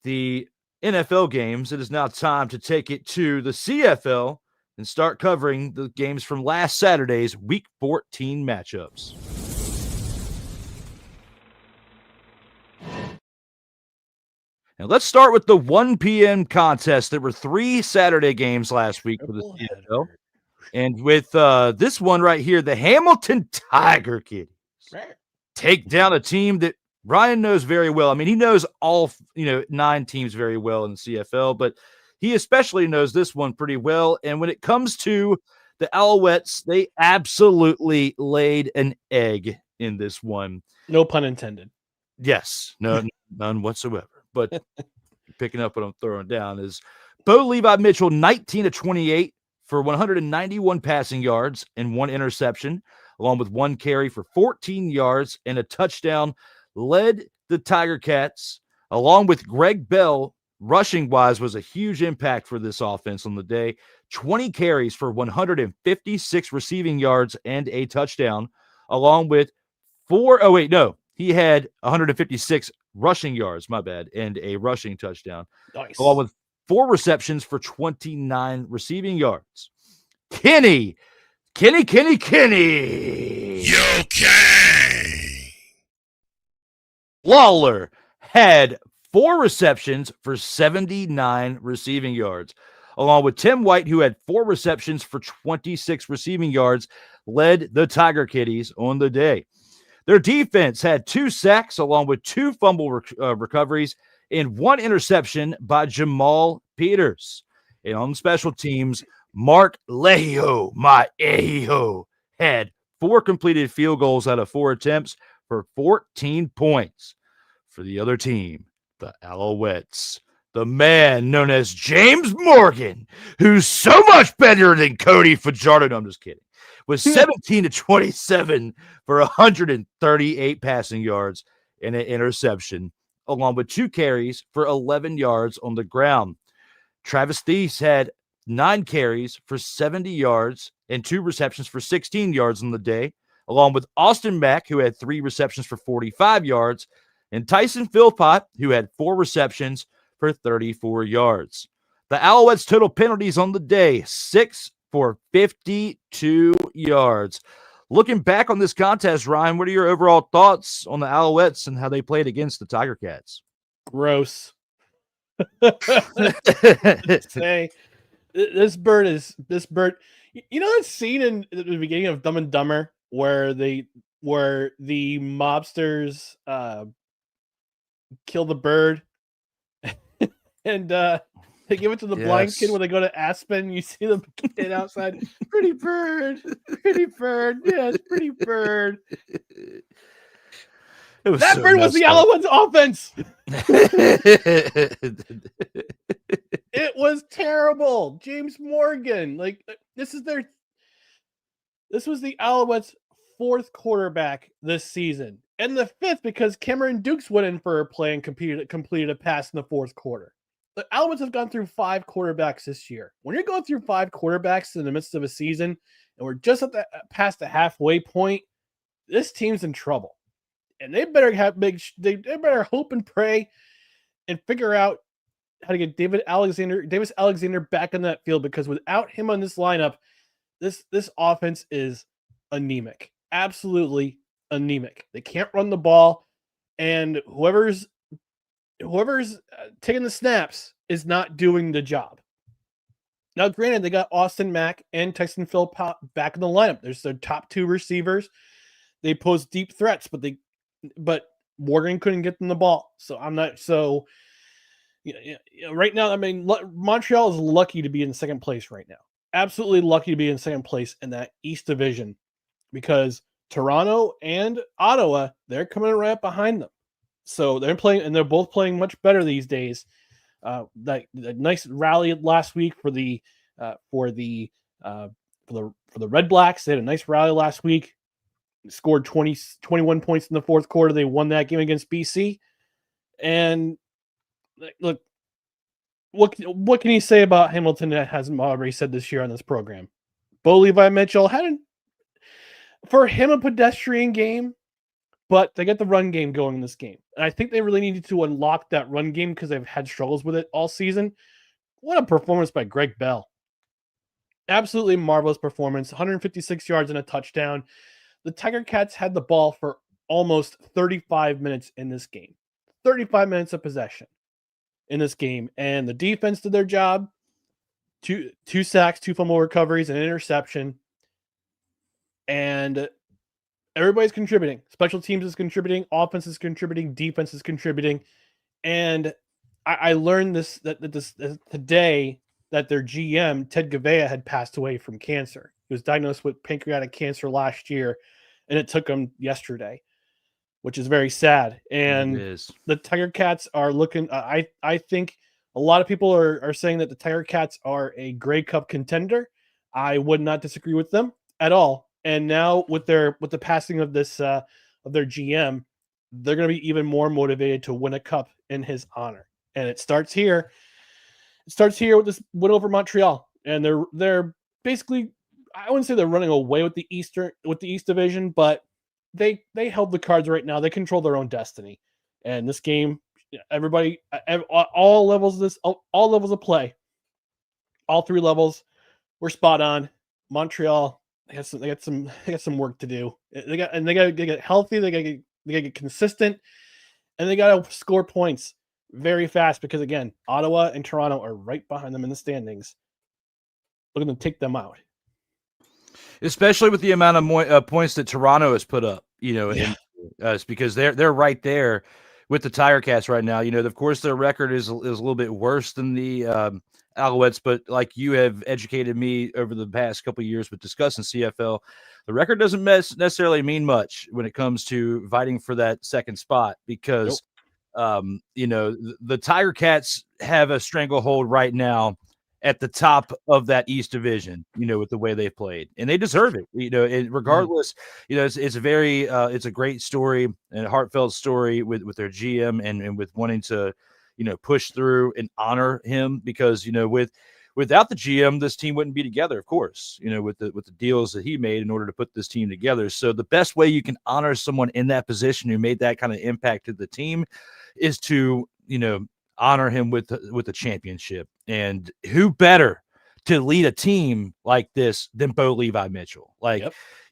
the NFL games. It is now time to take it to the CFL and start covering the games from last Saturday's Week 14 matchups. And let's start with the 1 p.m. contest. There were 3 Saturday games last week for the CFL. And with this one right here, the Hamilton Tiger Kitties take down a team that Ryan knows very well. I mean, he knows all 9 teams very well in the CFL, but he especially knows this one pretty well. And when it comes to the Alouettes, they absolutely laid an egg in this one. No pun intended. Yes, none whatsoever. But picking up what I'm throwing down is Bo Levi Mitchell, 19-28 for 191 passing yards and 1 interception, along with 1 carry for 14 yards and a touchdown, led the Tiger Cats, along with Greg Bell, rushing-wise, was a huge impact for this offense on the day. 20 carries for 156 receiving yards and a touchdown, along with he had 156 rushing yards, my bad, and a rushing touchdown. Nice. Along with 4 receptions for 29 receiving yards. Kenny. Lawler had 4 receptions for 79 receiving yards, along with Tim White, who had 4 receptions for 26 receiving yards, led the Tiger Kitties on the day. Their defense had 2 sacks, along with 2 fumble recoveries, and 1 interception by Jamal Peters. And on special teams, Mark Lehio, had 4 completed field goals out of 4 attempts for 14 points. For the other team, the Alouettes, the man known as James Morgan, who's so much better than Cody Fajardo. No, I'm just kidding. Was 17-27 for 138 passing yards and an interception, along with 2 carries for 11 yards on the ground. Travis Thies had 9 carries for 70 yards and 2 receptions for 16 yards on the day, along with Austin Mack, who had 3 receptions for 45 yards, and Tyson Philpott, who had 4 receptions for 34 yards. The Alouettes' total penalties on the day, 6 for 52 yards. Looking back on this contest, Ryan, what are your overall thoughts on the Alouettes and how they played against the Tiger Cats? Gross. Say, this bird. You know that scene in the beginning of Dumb and Dumber where the mobsters kill the bird and they give it to the blind kid when they go to Aspen. You see the kid outside. Pretty bird. Yes, pretty bird. That was the Alouettes offense. It was terrible. James Morgan, this was the Alouettes' fourth quarterback this season, and the fifth because Cameron Dukes went in for a play and completed a pass in the fourth quarter. The Alouettes have gone through 5 quarterbacks this year. When you're going through 5 quarterbacks in the midst of a season, and we're just past the halfway point, this team's in trouble, and they better they better hope and pray and figure out how to get Davis Alexander back on that field, because without him on this lineup, this offense is anemic, absolutely anemic. They can't run the ball, and whoever's taking the snaps is not doing the job. Now, granted, they got Austin Mack and Tyson Phil back in the lineup. There's their top 2 receivers. They pose deep threats, but Morgan couldn't get them the ball. So I'm not so. Right now, I mean, Montreal is lucky to be in second place right now. Absolutely lucky to be in second place in that East Division, because Toronto and Ottawa, they're coming right up behind them. So they're playing, and they're both playing much better these days. That nice rally last week for the Redblacks. They had a nice rally last week. Scored 21 points in the fourth quarter. They won that game against BC. And look, what can you say about Hamilton that hasn't already said this year on this program? Bo Levi Mitchell had for him a pedestrian game, but they got the run game going in this game. And I think they really needed to unlock that run game because they've had struggles with it all season. What a performance by Greg Bell. Absolutely marvelous performance. 156 yards and a touchdown. The Tiger Cats had the ball for almost 35 minutes in this game. 35 minutes of possession in this game. And the defense did their job. Two sacks, 2 fumble recoveries, and an interception. And everybody's contributing. Special teams is contributing. Offense is contributing. Defense is contributing. And I learned this today that their GM, Ted Gavea, had passed away from cancer. He was diagnosed with pancreatic cancer last year, and it took him yesterday, which is very sad. And the Tiger Cats are looking. I think a lot of people are saying that the Tiger Cats are a Grey Cup contender. I would not disagree with them at all. And now with the passing of this of their GM, they're going to be even more motivated to win a cup in his honor. And it starts here. It starts here with this win over Montreal, and they're basically, I wouldn't say they're running away with the East Division, but they held the cards right now. They control their own destiny. And this game, everybody, all levels of play, all 3 levels were spot on. Montreal, they got some work to do. They got to get healthy. They got to get consistent, and they got to score points very fast, because again, Ottawa and Toronto are right behind them in the standings, looking to take them out. Especially with the amount of points that Toronto has put up, it's because they're right there with the Tiger Cats right now. Of course, their record is a little bit worse than the Alouettes, but like you have educated me over the past couple of years with discussing CFL, the record doesn't necessarily mean much when it comes to fighting for that second spot, because the Tiger Cats have a stranglehold right now at the top of that East Division, with the way they've played, and they deserve it. And regardless, it's a great story and a heartfelt story with their GM and with wanting to, push through and honor him, because, without the GM, this team wouldn't be together, of course, with the deals that he made in order to put this team together. So the best way you can honor someone in that position who made that kind of impact to the team is to, honor him with the championship. And who better to lead a team like this than Bo Levi Mitchell?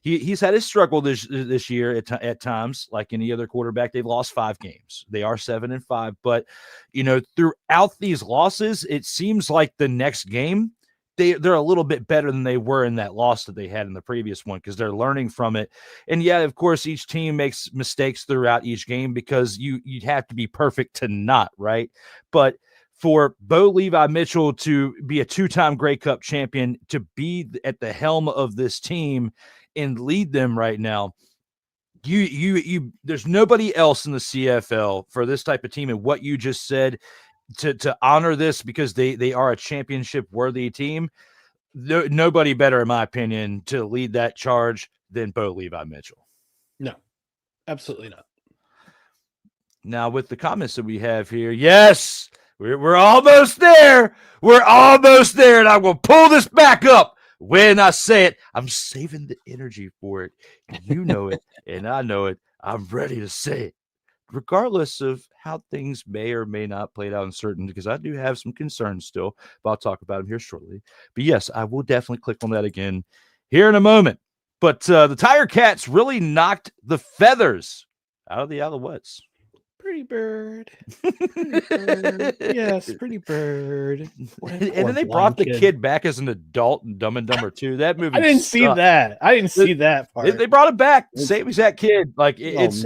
He's had his struggle this year at times, like any other quarterback. They've lost 5 games. They are 7-5, but throughout these losses, it seems like the next game they're a little bit better than they were in that loss that they had in the previous one, because they're learning from it. And yeah, of course, each team makes mistakes throughout each game, because you'd have to be perfect to not, right? But for Bo Levi Mitchell to be a 2-time Grey Cup champion, to be at the helm of this team and lead them right now, There's nobody else in the CFL for this type of team, and what you just said to honor this because they are a championship worthy team. Nobody better, in my opinion, to lead that charge than Bo Levi Mitchell. No, absolutely not. Now, with the comments that we have here, yes, we're almost there. We're almost there, and I'm going to pull this back up when I say it. I'm saving the energy for it. You know it, and I know it. I'm ready to say it, regardless of how things may or may not play out in certain, because I do have some concerns still, but I'll talk about them here shortly. But yes, I will definitely click on that again here in a moment. But the Tiger Cats really knocked the feathers out of the Alouettes. Pretty bird. Pretty bird. Yes, pretty bird. And then they brought the kid back as an adult in Dumb and Dumber 2. That movie I didn't see that. I didn't see that part. They brought him back. Same exact kid. Like it's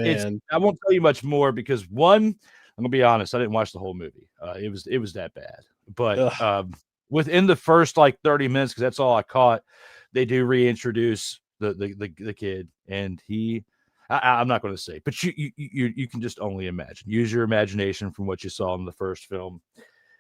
I won't tell you much more because one, I'm gonna be honest, I didn't watch the whole movie. It was that bad. But within the first like 30 minutes, because that's all I caught, they do reintroduce the kid, and I'm not going to say, but you can just only imagine. Use your imagination from what you saw in the first film.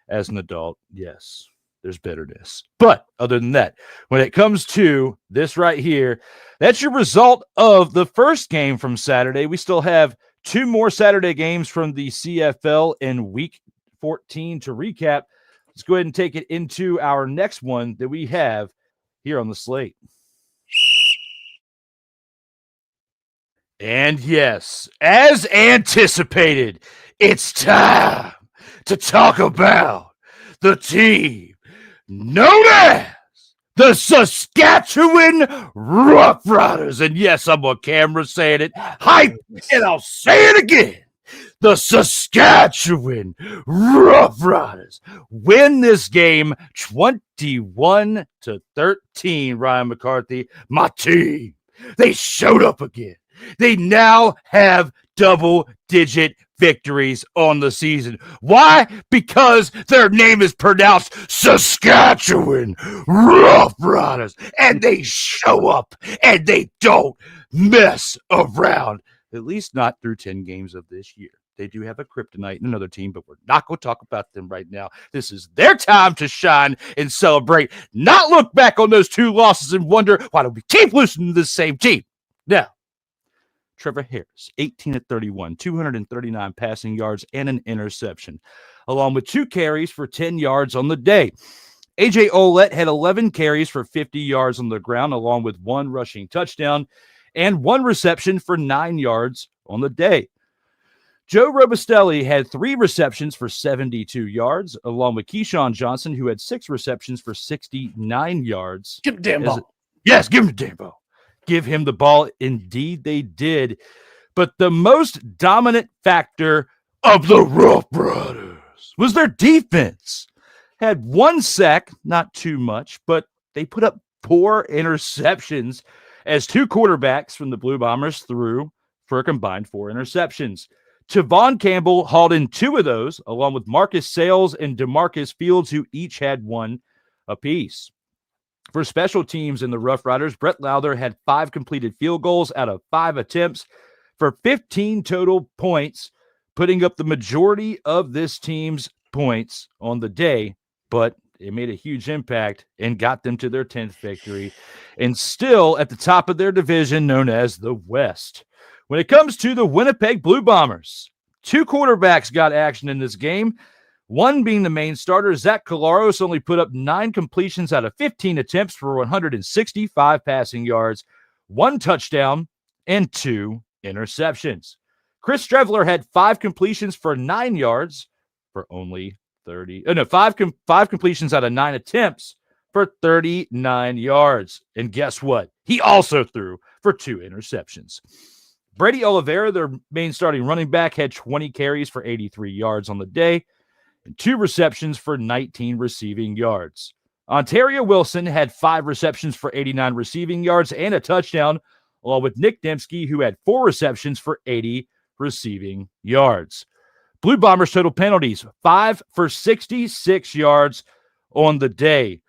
As an adult, yes, there's bitterness. But other than that, when it comes to this right here, that's your result of the first game from Saturday. We still have 2 more Saturday games from the CFL in Week 14 to recap. Let's go ahead and take it into our next one that we have here on the slate. And yes, as anticipated, it's time to talk about the team known as the Saskatchewan Roughriders. And yes, I'm on camera saying it. Hype, and I'll say it again. The Saskatchewan Roughriders win this game 21-13, Ryan McCarthy. My team, they showed up again. They now have double-digit victories on the season. Why? Because their name is pronounced Saskatchewan Roughriders, and they show up, and they don't mess around, at least not through 10 games of this year. They do have a kryptonite in another team, but we're not going to talk about them right now. This is their time to shine and celebrate, not look back on those 2 losses and wonder, why don't we keep listening to the same team? Now, Trevor Harris, 18-31, 239 passing yards and an interception, along with 2 carries for 10 yards on the day. AJ Ouellette had 11 carries for 50 yards on the ground, along with 1 rushing touchdown and 1 reception for 9 yards on the day. Joe Robustelli had 3 receptions for 72 yards, along with Keyshawn Johnson, who had 6 receptions for 69 yards. Give him the damn ball. Yes, give him the damn ball. Give him the ball. Indeed, they did. But the most dominant factor of the Roughriders was their defense. Had 1 sack, not too much, but they put up 4 interceptions as 2 quarterbacks from the Blue Bombers threw for a combined 4 interceptions. Tavon Campbell hauled in 2 of those, along with Marcus Sales and DeMarcus Fields, who each had 1 apiece. For special teams in the Roughriders, Brett Lowther had 5 completed field goals out of 5 attempts for 15 total points, putting up the majority of this team's points on the day, but it made a huge impact and got them to their 10th victory and still at the top of their division known as the West. When it comes to the Winnipeg Blue Bombers, 2 quarterbacks got action in this game. One being the main starter, Zach Collaros only put up 9 completions out of 15 attempts for 165 passing yards, 1 touchdown, and 2 interceptions. Chris Strevler had 5 completions for 9 yards for only 5 completions out of 9 attempts for 39 yards. And guess what? He also threw for 2 interceptions. Brady Oliveira, their main starting running back, had 20 carries for 83 yards on the day, and 2 receptions for 19 receiving yards. Ontario Wilson had 5 receptions for 89 receiving yards and a touchdown, along with Nick Dembski, who had 4 receptions for 80 receiving yards. Blue Bombers total penalties, 5 for 66 yards on the day.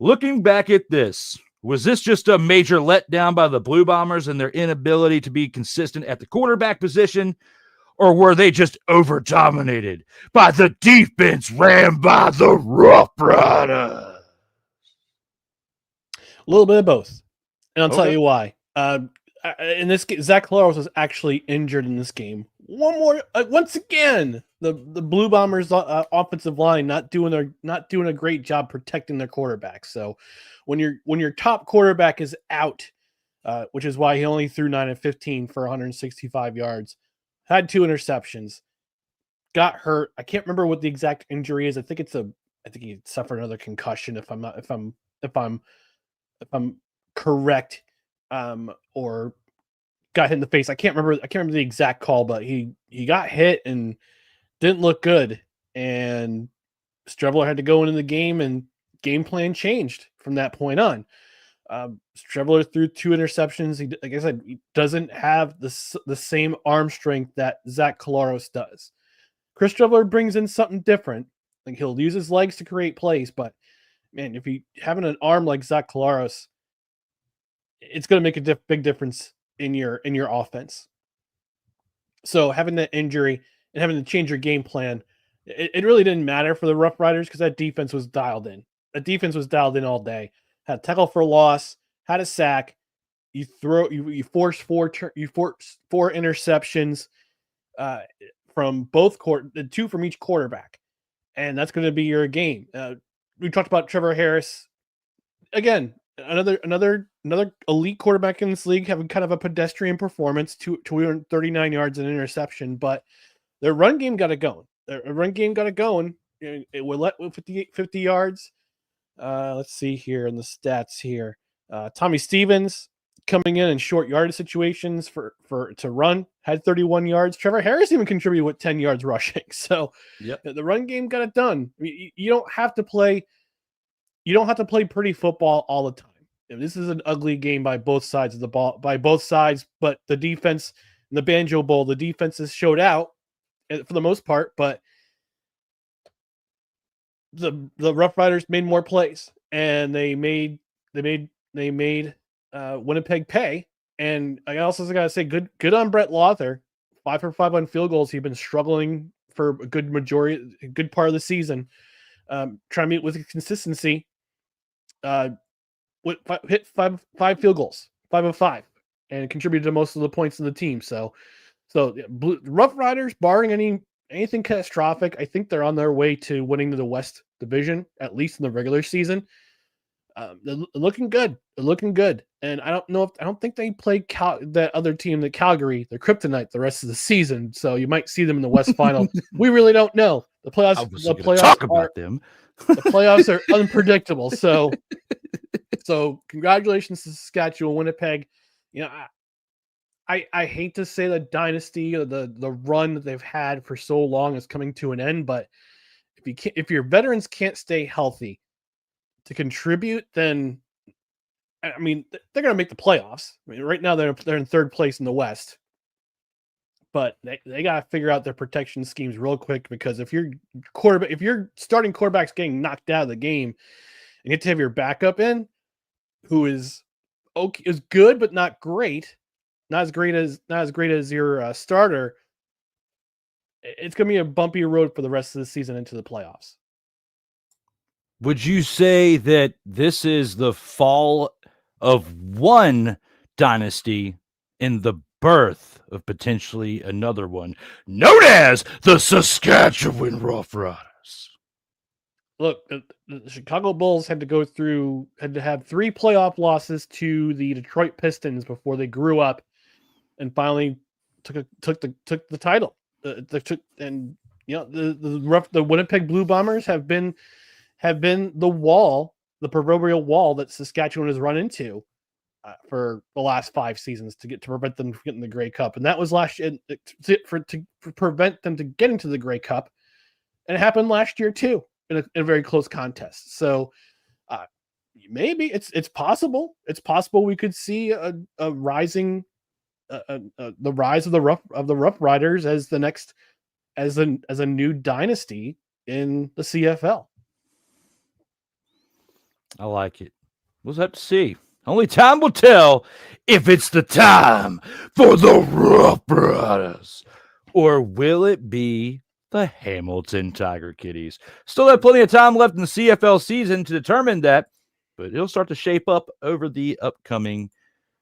Looking back at this, Was this just a major letdown by the Blue Bombers and their inability to be consistent at the quarterback position? Or were they just over-dominated by the defense ran by the Roughriders? A little bit of both. And I'll tell Okay. you why. In this game, Zach Collaros was actually injured in this game. Once again, the Blue Bombers offensive line not doing a great job protecting their quarterback. So when your top quarterback is out, which is why he only threw 9 of 15 for 165 yards, had 2 interceptions, got hurt. I can't remember what the exact injury is. I think he suffered another concussion if I'm correct, or got hit in the face. I can't remember the exact call, but he got hit and didn't look good. And Strebler had to go into the game, and game plan changed from that point on. Strebler threw 2 interceptions. Like I said, he doesn't have the same arm strength that Zach Collaros does. Chris Strebler brings in something different. Like, he'll use his legs to create plays, but man, if you having an arm like Zach Collaros, it's going to make a big difference in your offense. So having that injury and having to change your game plan, it really didn't matter for the Roughriders because that defense was dialed in. The defense was dialed in all day. Had a tackle for loss, had a sack. You forced 4 interceptions from both 2 from each quarterback, and that's going to be your game. We talked about Trevor Harris again. Another elite quarterback in this league having kind of a pedestrian performance, 239 yards and interception, but their run game got it going. It will let 50 yards. Let's see here in the stats here. Tommy Stevens coming in short yardage situations to run had 31 yards. Trevor Harris even contributed with 10 yards rushing. So the run game got it done. I mean, you don't have to play pretty football all the time. This is an ugly game by both sides of the ball, but the defense in the Banjo Bowl, the defenses showed out for the most part, but the Roughriders made more plays, and they made Winnipeg pay. And I also got to say, good on Brett Lawther, 5 for 5 on field goals. He's been struggling for a good part of the season. Trying to meet with consistency. Hit five field goals, 5 of 5, and contributed to most of the points of the team. So Roughriders, barring anything catastrophic, I think they're on their way to winning the West Division, at least in the regular season. They're looking good. And I don't think they play that other team, the Calgary, the Kryptonite, the rest of the season. So you might see them in the West Final. We really don't know. The playoffs. The playoffs are unpredictable. So congratulations to Saskatchewan, Winnipeg. You know, I hate to say the dynasty or the run that they've had for so long is coming to an end, but if your veterans can't stay healthy to contribute, then I mean they're going to make the playoffs. I mean, right now they're in 3rd place in the West, but they got to figure out their protection schemes real quick, because if your starting quarterback's getting knocked out of the game, and you get to have your backup in, who is good but not great, not as great as your starter, it's going to be a bumpy road for the rest of the season into the playoffs. Would you say that this is the fall of one dynasty and the birth of potentially another one, known as the Saskatchewan Roughriders? Look, the Chicago Bulls had to have 3 playoff losses to the Detroit Pistons before they grew up and finally took the title. The Winnipeg Blue Bombers have been the proverbial wall that Saskatchewan has run into for the last 5 seasons to prevent them from getting the Grey Cup, and that was last year to prevent them to getting to the Grey Cup, and it happened last year too in a very close contest. So maybe it's possible. It's possible we could see a rising. The rise of the Roughriders as the next as a new dynasty in the CFL. I like it. We'll have to see. Only time will tell if it's the time for the Roughriders, or will it be the Hamilton Tiger Kitties? Still have plenty of time left in the CFL season to determine that, but it'll start to shape up over the upcoming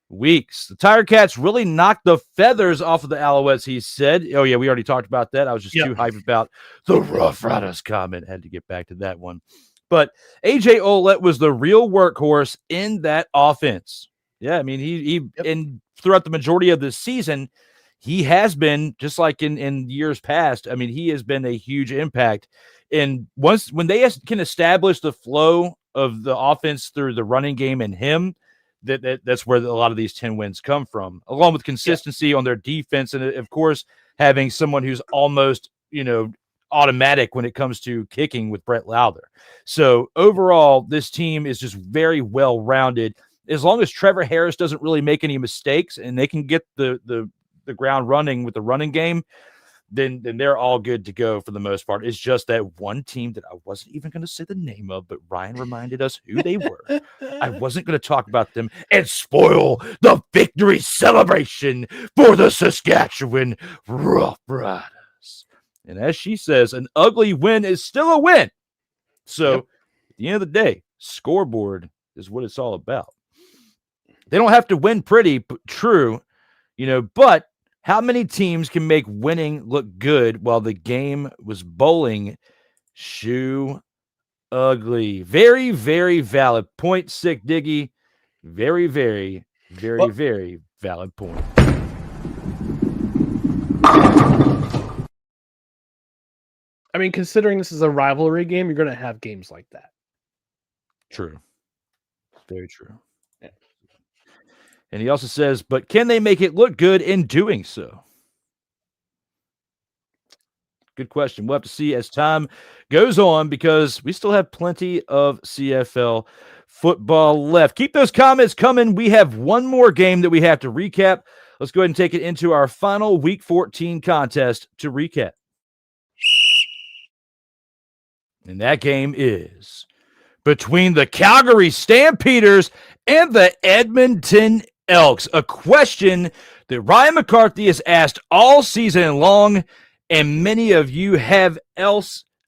weeks. The Tiger Cats really knocked the feathers off of the Alouettes, he said. Oh, yeah, we already talked about that. I was just too hyped about the Roughriders comment. Had to get back to that one. But A.J. Ouellette was the real workhorse in that offense. Yeah, I mean, he and throughout the majority of the season, he has been, just like in years past, I mean, he has been a huge impact. And when they can establish the flow of the offense through the running game and him, that's where a lot of these 10 wins come from, along with consistency on their defense. And of course, having someone who's almost, automatic when it comes to kicking with Brett Lowther. So overall, this team is just very well-rounded. As long as Trevor Harris doesn't really make any mistakes and they can get the ground running with the running game, then they're all good to go for the most part. It's just that one team that I wasn't even going to say the name of, but Ryan reminded us who they were. I wasn't going to talk about them and spoil the victory celebration for the Saskatchewan Roughriders. And as she says, an ugly win is still a win. So at the end of the day, scoreboard is what it's all about. They don't have to win pretty, but true, but how many teams can make winning look good while the game was bowling shoe ugly? Very, very valid point, Sick Diggy. Very, very, very, very valid point. I mean, considering this is a rivalry game, you're going to have games like that. True. Very true. Yeah. And he also says, but can they make it look good in doing so? Good question. We'll have to see as time goes on because we still have plenty of CFL football left. Keep those comments coming. We have one more game that we have to recap. Let's go ahead and take it into our final Week 14 contest to recap. And that game is between the Calgary Stampeders and the Edmonton Elks. A question that Ryan McCarthy has asked all season long, and many of you have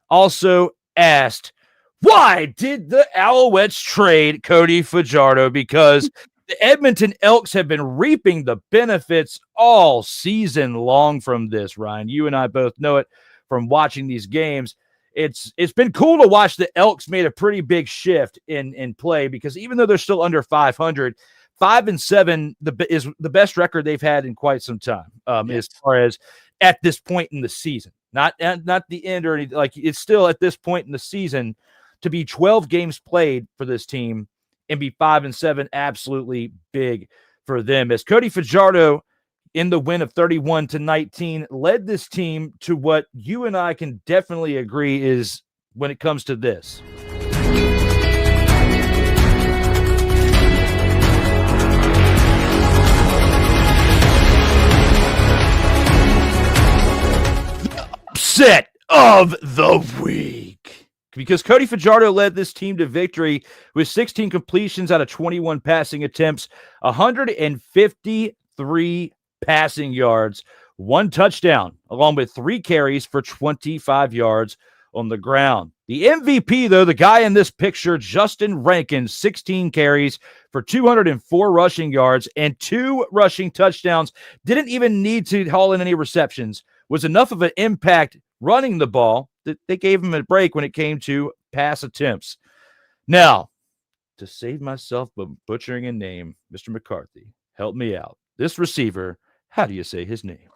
also asked, why did the Alouettes trade Cody Fajardo? Because the Edmonton Elks have been reaping the benefits all season long from this, Ryan. You and I both know it from watching these games. It's been cool to watch the Elks made a pretty big shift in play because even though they're still under 500, 5-7 is the best record they've had in quite some time. As far as at this point in the season, not the end or anything. Like it's still at this point in the season to be 12 games played for this team and be 5-7, absolutely big for them. As Cody Fajardo, in the win of 31-19, led this team to what you and I can definitely agree is when it comes to this. Upset of the week. Because Cody Fajardo led this team to victory with 16 completions out of 21 passing attempts, 153 passing yards, 1 touchdown, along with 3 carries for 25 yards on the ground. The MVP, though, the guy in this picture, Justin Rankin, 16 carries for 204 rushing yards and 2 rushing touchdowns, didn't even need to haul in any receptions, was enough of an impact running the ball that they gave him a break when it came to pass attempts. Now, to save myself from butchering a name, Mr. McCarthy, help me out. This receiver, how do you say his name?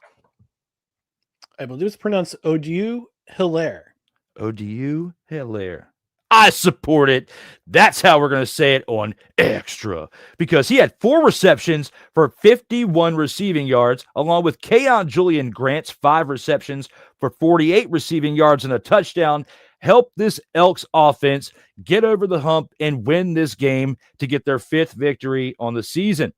I believe it's pronounced Odiu Hilaire. Odiu Hilaire. I support it. That's how we're going to say it on Extra. Because he had 4 receptions for 51 receiving yards, along with Keon Julian Grant's 5 receptions for 48 receiving yards and a touchdown. Help this Elks offense get over the hump and win this game to get their 5th victory on the season.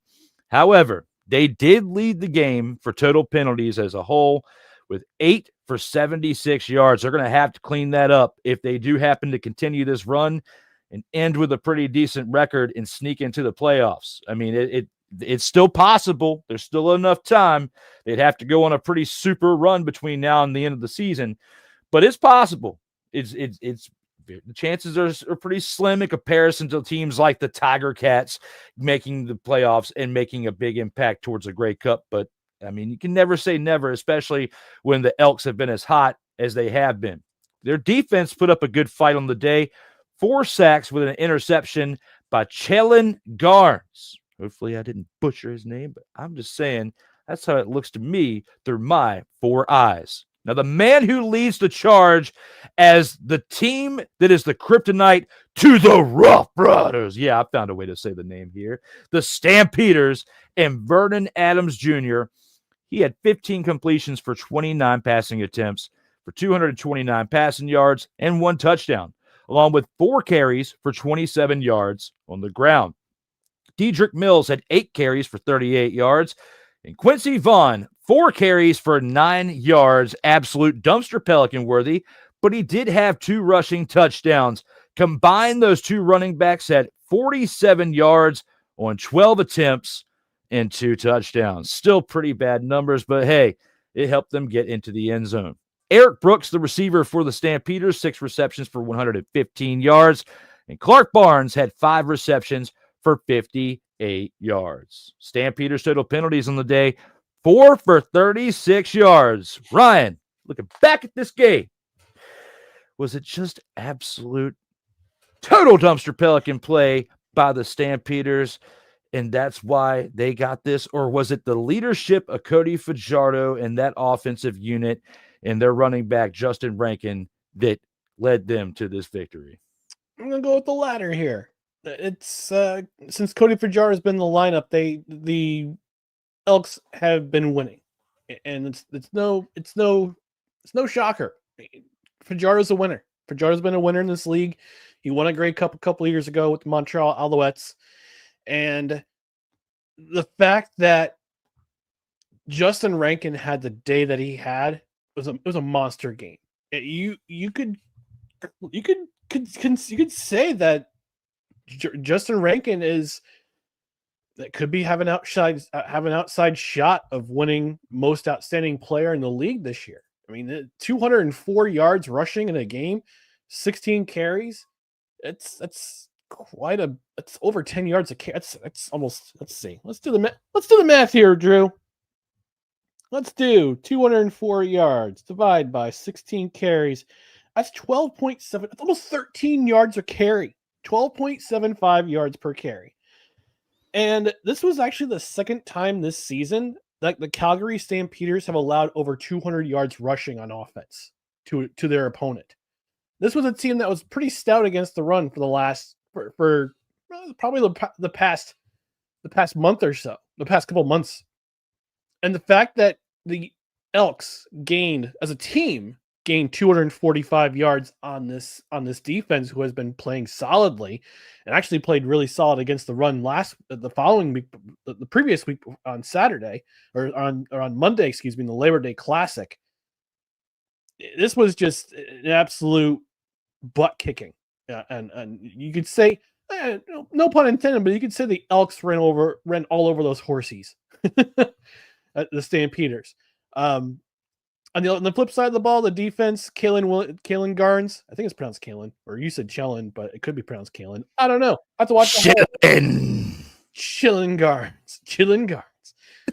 However, they did lead the game for total penalties as a whole with 8 for 76 yards. They're going to have to clean that up if they do happen to continue this run and end with a pretty decent record and sneak into the playoffs. I mean, it's still possible. There's still enough time. They'd have to go on a pretty super run between now and the end of the season, but it's possible. It's the chances are pretty slim in comparison to teams like the Tiger Cats making the playoffs and making a big impact towards a Grey Cup. But I mean, you can never say never, especially when the Elks have been as hot as they have been. Their defense put up a good fight on the day. 4 sacks with an interception by Chelin Garnes. Hopefully I didn't butcher his name, but I'm just saying that's how it looks to me through my 4 eyes. Now, the man who leads the charge as the team that is the kryptonite to the Roughriders. Yeah, I found a way to say the name here. The Stampeders and Vernon Adams Jr. He had 15 completions for 29 passing attempts for 229 passing yards and 1 touchdown, along with 4 carries for 27 yards on the ground. Dedrick Mills had 8 carries for 38 yards, and Quincy Vaughn, 4 carries for 9 yards, absolute dumpster pelican worthy, but he did have 2 rushing touchdowns. Combined, those 2 running backs had 47 yards on 12 attempts and 2 touchdowns. Still pretty bad numbers, but hey, it helped them get into the end zone. Eric Brooks, the receiver for the Stampeders, 6 receptions for 115 yards. And Clark Barnes had 5 receptions for 58 yards. Stampeders total penalties on the day, 4 for 36 yards. Ryan, looking back at this game, was it just absolute total dumpster pelican play by the Stampeders, and that's why they got this? Or was it the leadership of Cody Fajardo and that offensive unit and their running back, Justin Rankin, that led them to this victory? I'm going to go with the latter here. It's since Cody Fajardo has been in the lineup, the Elks have been winning, and it's no shocker. Fajardo's a winner. Fajardo's been a winner in this league. He won a Grey Cup a couple of years ago with the Montreal Alouettes, and the fact that Justin Rankin had the day that he had was a monster game. You could say that Justin Rankin could have an outside shot of winning most outstanding player in the league this year. I mean, 204 yards rushing in a game, 16 carries. It's over 10 yards a carry. That's almost. Let's see. Let's do the math here, Drew. Let's do 204 yards divided by 16 carries. That's 12.7. That's almost 13 yards a carry. 12.75 yards per carry. And this was actually the second time this season that the Calgary Stampeders have allowed over 200 yards rushing on offense to their opponent. This was a team that was pretty stout against the run for probably the past month or so, the past couple months. And the fact that the Elks gained 245 yards on this defense, who has been playing solidly and actually played really solid against the run the following week, the previous week on Saturday or on Monday, in the Labor Day Classic. This was just an absolute butt kicking. And you could say, no pun intended, but you could say the Elks ran all over those horsies, the Stampeders. On the flip side of the ball, the defense, Chelin Garnes. I think it's pronounced Chelin, or you said Chelin, but it could be pronounced Chelin. I don't know. I have to watch the Chelin Garnes.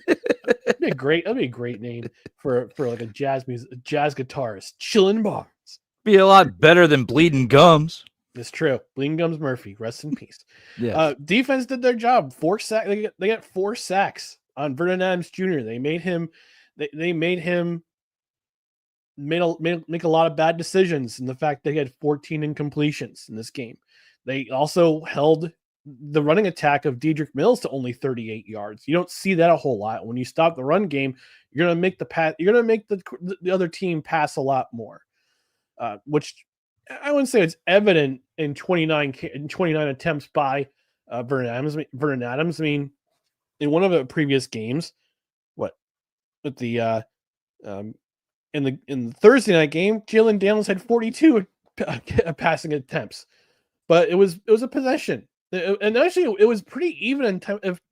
That'd be a great name for like a jazz guitarist. Chelin Barnes. Be a lot better than Bleeding Gums. It's true. Bleeding Gums Murphy. Rest in peace. Yeah. Defense did their job. 4 sacks. They got 4 sacks on Vernon Adams Jr. They made him. They made him. Make a lot of bad decisions, and the fact that he had 14 incompletions in this game. They also held the running attack of Dedrick Mills to only 38 yards. You don't see that a whole lot. When you stop the run game, you're going to make the pass. You're going to make the other team pass a lot more, which I wouldn't say it's evident in 29 attempts by Vernon Adams. I mean, in one of the previous games, in the Thursday night game, Jalen Daniels had 42 passing attempts. but it was a possession, and actually it was pretty even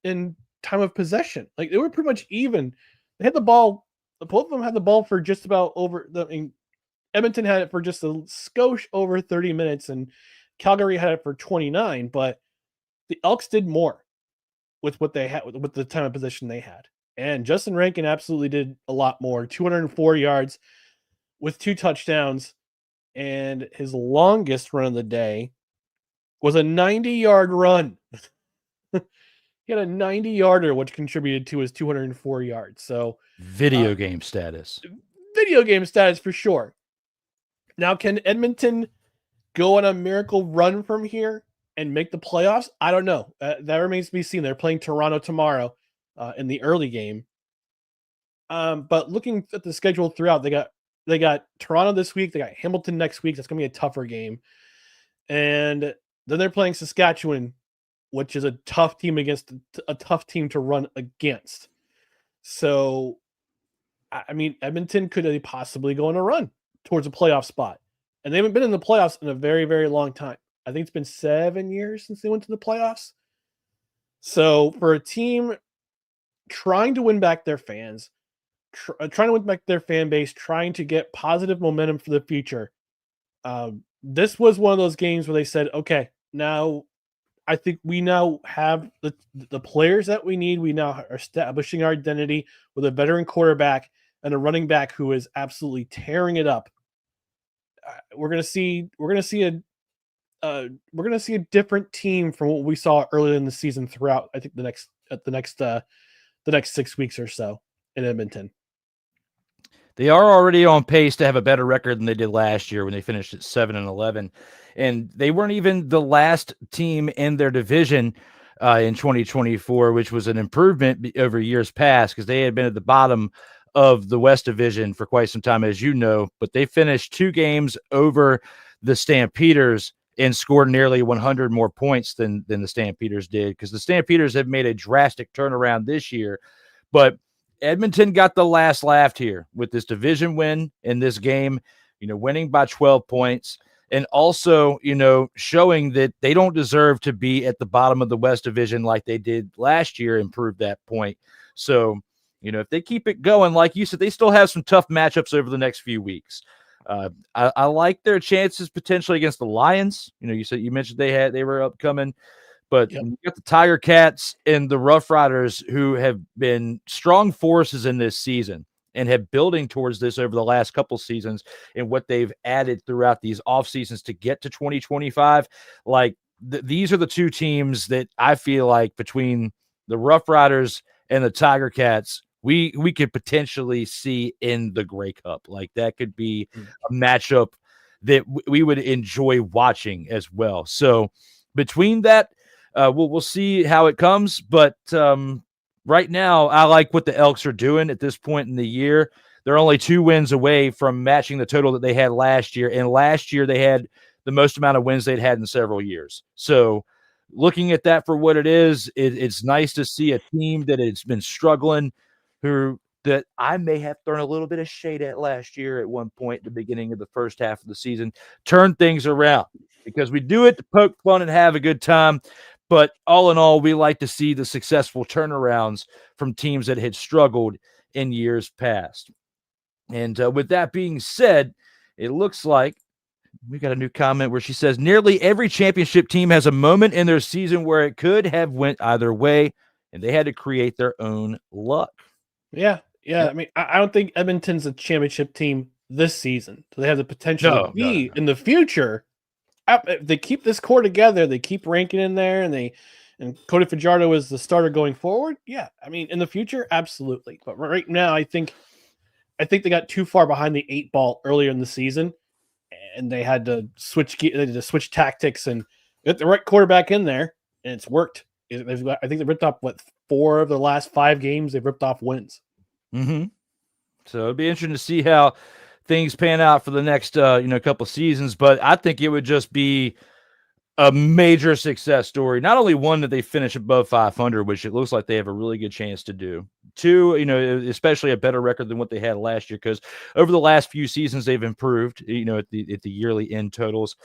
in time of possession. Like they were pretty much even. They had the ball. Both of them had the ball for just about over the. I mean, Edmonton had it for just a skosh over 30 minutes, and Calgary had it for 29. But the Elks did more with what they had with the time of possession they had. And Justin Rankin absolutely did a lot more. 204 yards with 2 touchdowns. And his longest run of the day was a 90-yard run. He had a 90-yarder, which contributed to his 204 yards. So video game status. Video game status for sure. Now, can Edmonton go on a miracle run from here and make the playoffs? I don't know. That remains to be seen. They're playing Toronto tomorrow in the early game. But looking at the schedule throughout, they got Toronto this week. They got Hamilton next week. That's going to be a tougher game. And then they're playing Saskatchewan, which is a tough team to run against. So, I mean, Edmonton could possibly go on a run towards a playoff spot. And they haven't been in the playoffs in a very, very long time. I think it's been 7 years since they went to the playoffs. So for a team trying to win back their fans, trying to win back their fan base, trying to get positive momentum for the future, this was one of those games where they said, okay, now I think we now have the players that we need. We now are establishing our identity with a veteran quarterback and a running back who is absolutely tearing it up. We're gonna see a different team from what we saw earlier in the season throughout. I think the next 6 weeks or so in Edmonton. They are already on pace to have a better record than they did last year when they finished at 7-11, and they weren't even the last team in their division in 2024, which was an improvement over years past because they had been at the bottom of the West Division for quite some time, as you know, but they finished 2 games over the Stampeders and scored nearly 100 more points than the Stampeders did, because the Stampeders have made a drastic turnaround this year. But Edmonton got the last laugh here with this division win in this game, winning by 12 points, and also, showing that they don't deserve to be at the bottom of the West Division like they did last year and prove that point. So, if they keep it going, like you said, they still have some tough matchups over the next few weeks. I like their chances potentially against the Lions. You mentioned they were upcoming, but you got the Tiger Cats and the Roughriders, who have been strong forces in this season and have building towards this over the last couple seasons and what they've added throughout these off seasons to get to 2025. Like these are the 2 teams that I feel like between the Roughriders and the Tiger Cats, we could potentially see in the Grey Cup. Like that could be a matchup that we would enjoy watching as well. So between that, we'll see how it comes. But right now, I like what the Elks are doing at this point in the year. They're only 2 wins away from matching the total that they had last year. And last year they had the most amount of wins they'd had in several years. So looking at that for what it is, it's nice to see a team that has been struggling, that I may have thrown a little bit of shade at last year at one point at the beginning of the first half of the season, turn things around, because we do it to poke fun and have a good time. But all in all, we like to see the successful turnarounds from teams that had struggled in years past. And with that being said, it looks like we got a new comment where she says, nearly every championship team has a moment in their season where it could have went either way, and they had to create their own luck. Yeah. I mean, I don't think Edmonton's a championship team this season. So they have the potential to be in the future. If they keep this core together, they keep Rankin in there, and Cody Fajardo is the starter going forward. Yeah, I mean, in the future, absolutely. But right now, I think they got too far behind the 8 ball earlier in the season, and they had to switch tactics and get the right quarterback in there, and it's worked. I think they ripped off 4 of the last 5 games. They've ripped off wins. Mm-hmm. So it'll be interesting to see how things pan out for the next couple seasons. But I think it would just be a major success story. Not only one that they finish above 500, which it looks like they have a really good chance to do. 2, especially a better record than what they had last year, because over the last few seasons they've improved. At the yearly end totals.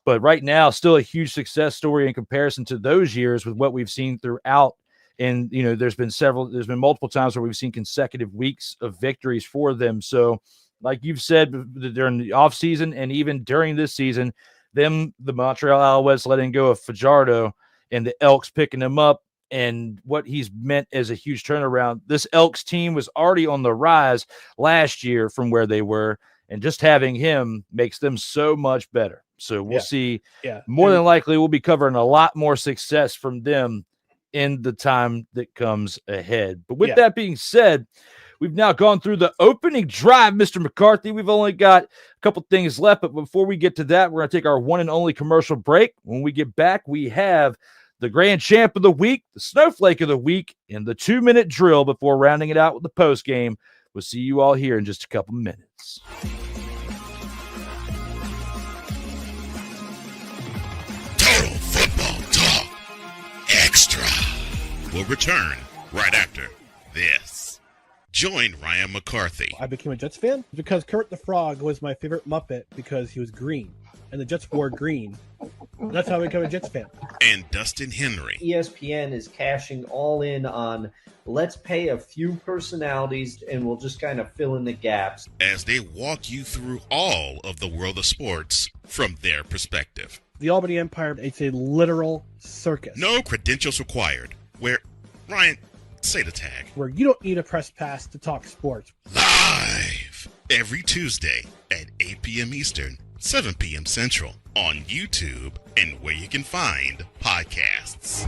But right now, still a huge success story in comparison to those years with what we've seen throughout. And, there's been multiple times where we've seen consecutive weeks of victories for them. So like you've said, during the offseason and even during this season, the Montreal Alouettes letting go of Fajardo and the Elks picking him up, and what he's meant as a huge turnaround. This Elks team was already on the rise last year from where they were, and just having him makes them so much better. So we'll see. Yeah. More than likely, we'll be covering a lot more success from them in the time that comes ahead. But with that being said, we've now gone through the opening drive, Mr. McCarthy. We've only got a couple things left, but before we get to that, we're going to take our one and only commercial break. When we get back, we have the grand champ of the week, the snowflake of the week, and the 2-minute drill before rounding it out with the post game. We'll see you all here in just a couple minutes. Total Football Talk Extra will return right after this. Join Ryan McCarthy. I became a Jets fan because Kermit the Frog was my favorite Muppet because he was green, and the Jets wore green. That's how I became a Jets fan. And Dustin Henry. ESPN is cashing all in on let's pay a few personalities and we'll just kind of fill in the gaps. As they walk you through all of the world of sports from their perspective. The Albany Empire, it's a literal circus. No credentials required. Where, Ryan, say the tag. Where you don't need a press pass to talk sports. Live every Tuesday at 8 p.m. Eastern, 7 p.m. Central on YouTube and where you can find podcasts.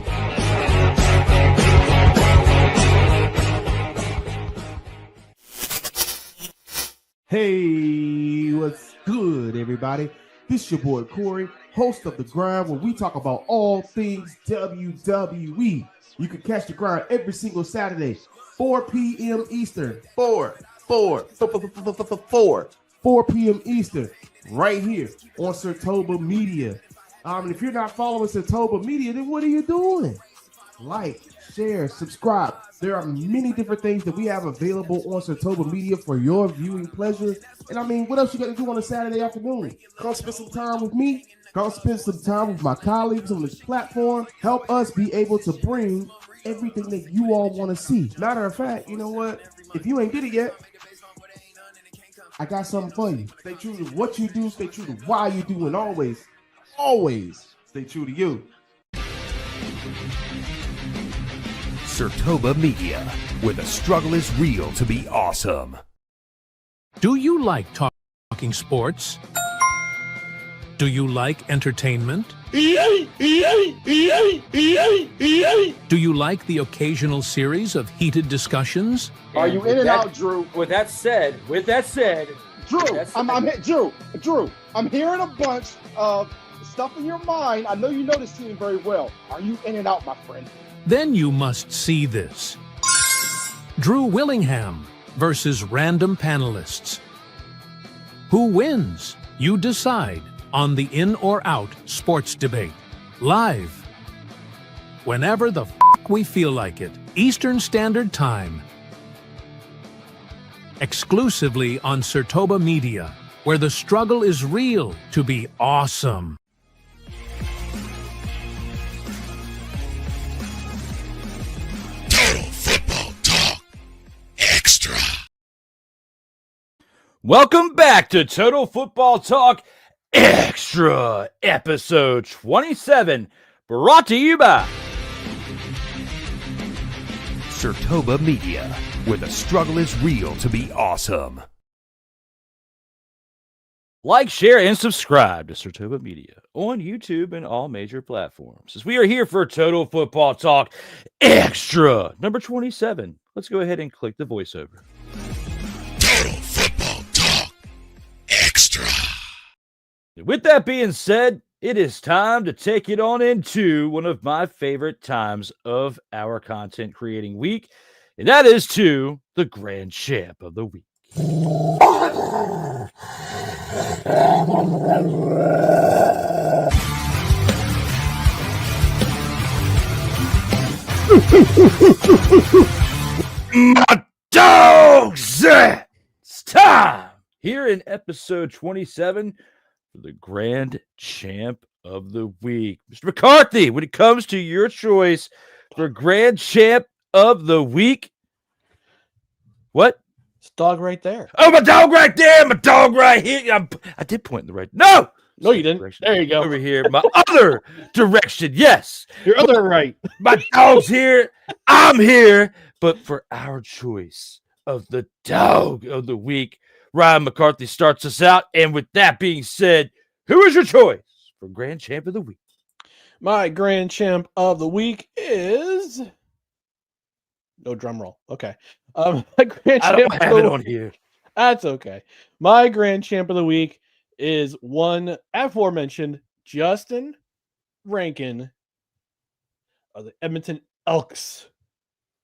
Hey, what's good, everybody? This is your boy Corey, host of The Grind, where we talk about all things WWE. You can catch The Grind every single Saturday, 4 p.m. Eastern. 4 p.m. Eastern, right here on Sertoba Media. And if you're not following Sertoba Media, then what are you doing? Like, share, subscribe. There are many different things that we have available on Sertoba Media for your viewing pleasure. And I mean, what else you got to do on a Saturday afternoon? Come spend some time with me. Come spend some time with my colleagues on this platform. Help us be able to bring everything that you all want to see. Matter of fact, you know what? If you ain't did it yet, I got something for you. Stay true to what you do. Stay true to why you do. And always stay true to you. Sertoba Media, where the struggle is real to be awesome. Do you like talking sports? Do you like entertainment? Do you like the occasional series of heated discussions? Are you in and out, Drew? With that said, Drew, I'm hearing a bunch of stuff in your mind. I know you know this team very well. Are you in and out, my friend? Then you must see this. Drew Willingham versus random panelists. Who wins? You decide on the In or Out Sports Debate. Live. Whenever the we feel like it. Eastern Standard Time. Exclusively on Sertoba Media, where the struggle is real to be awesome. Total Football Talk Extra. Welcome back to Total Football Talk Extra, episode 27, brought to you by Sertoba Media, where the struggle is real to be awesome. Like, share, and subscribe to Sertoba Media on YouTube and all major platforms. As we are here for Total Football Talk Extra, number 27. Let's go ahead and click the voiceover. Total Football Talk Extra. With that being said, it is time to take it on into one of my favorite times of our content creating week, and that is to the Grand Champ of the Week. My dogs! It's time here in episode 27 for the Grand Champ of the week. Mr. McCarthy, when it comes to your choice for grand champ of the week, what? It's dog right there. Oh, my dog right there. My dog right here. I did point in the right. No, you didn't. Direction. There you go. Over here, my other direction. Yes, your other right. My dog's here. I'm here. But for our choice of the dog of the week, Ryan McCarthy starts us out. And with that being said, who is your choice for grand champ of the week? My grand champ of the week is no drum roll. Okay. My grand I champ don't have it on here. That's okay. My grand champ of the week is one aforementioned Justin Rankin of the Edmonton Elks.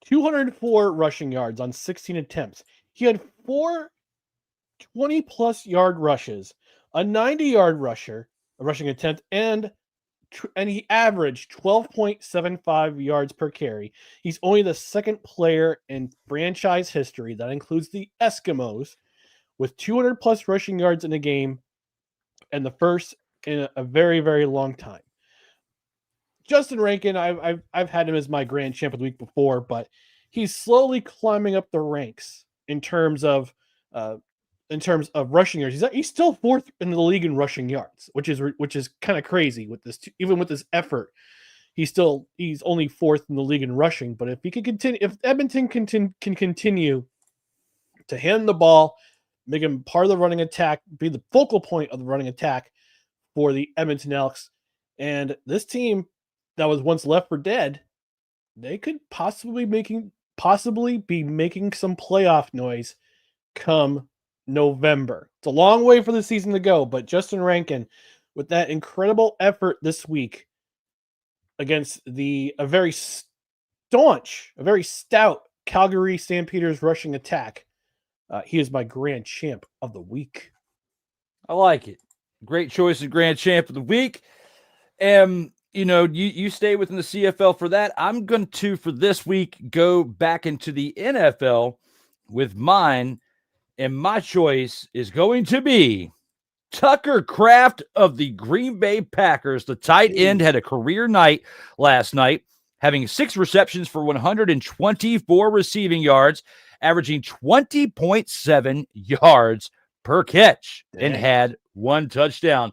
204 rushing yards on 16 attempts. He had 4 20-plus yard rushes, a 90-yard rushing attempt, and he averaged 12.75 yards per carry. He's only the second player in franchise history, that includes the Eskimos, with 200-plus rushing yards in a game, and the first in a very, very long time. Justin Rankin, I've had him as my grand champ of the week before, but he's slowly climbing up the ranks in terms of rushing yards. He's still fourth in the league in rushing yards, which is kind of crazy with this. Even with this effort, he's only fourth in the league in rushing. But if he can continue, if Edmonton can continue to hand the ball, make him part of the running attack, be the focal point of the running attack for the Edmonton Elks, and this team that was once left for dead, they could possibly be making some playoff noise come November. It's a long way for the season to go, but Justin Rankin, with that incredible effort this week against a very stout Calgary Stampeders rushing attack, he is my grand champ of the week. I like it. Great choice of grand champ of the week. And you stay within the CFL for that. I'm going to, for this week, go back into the NFL with mine. And my choice is going to be Tucker Kraft of the Green Bay Packers. The tight end had a career night last night, having 6 receptions for 124 receiving yards, averaging 20.7 yards per catch, and had 1 touchdown,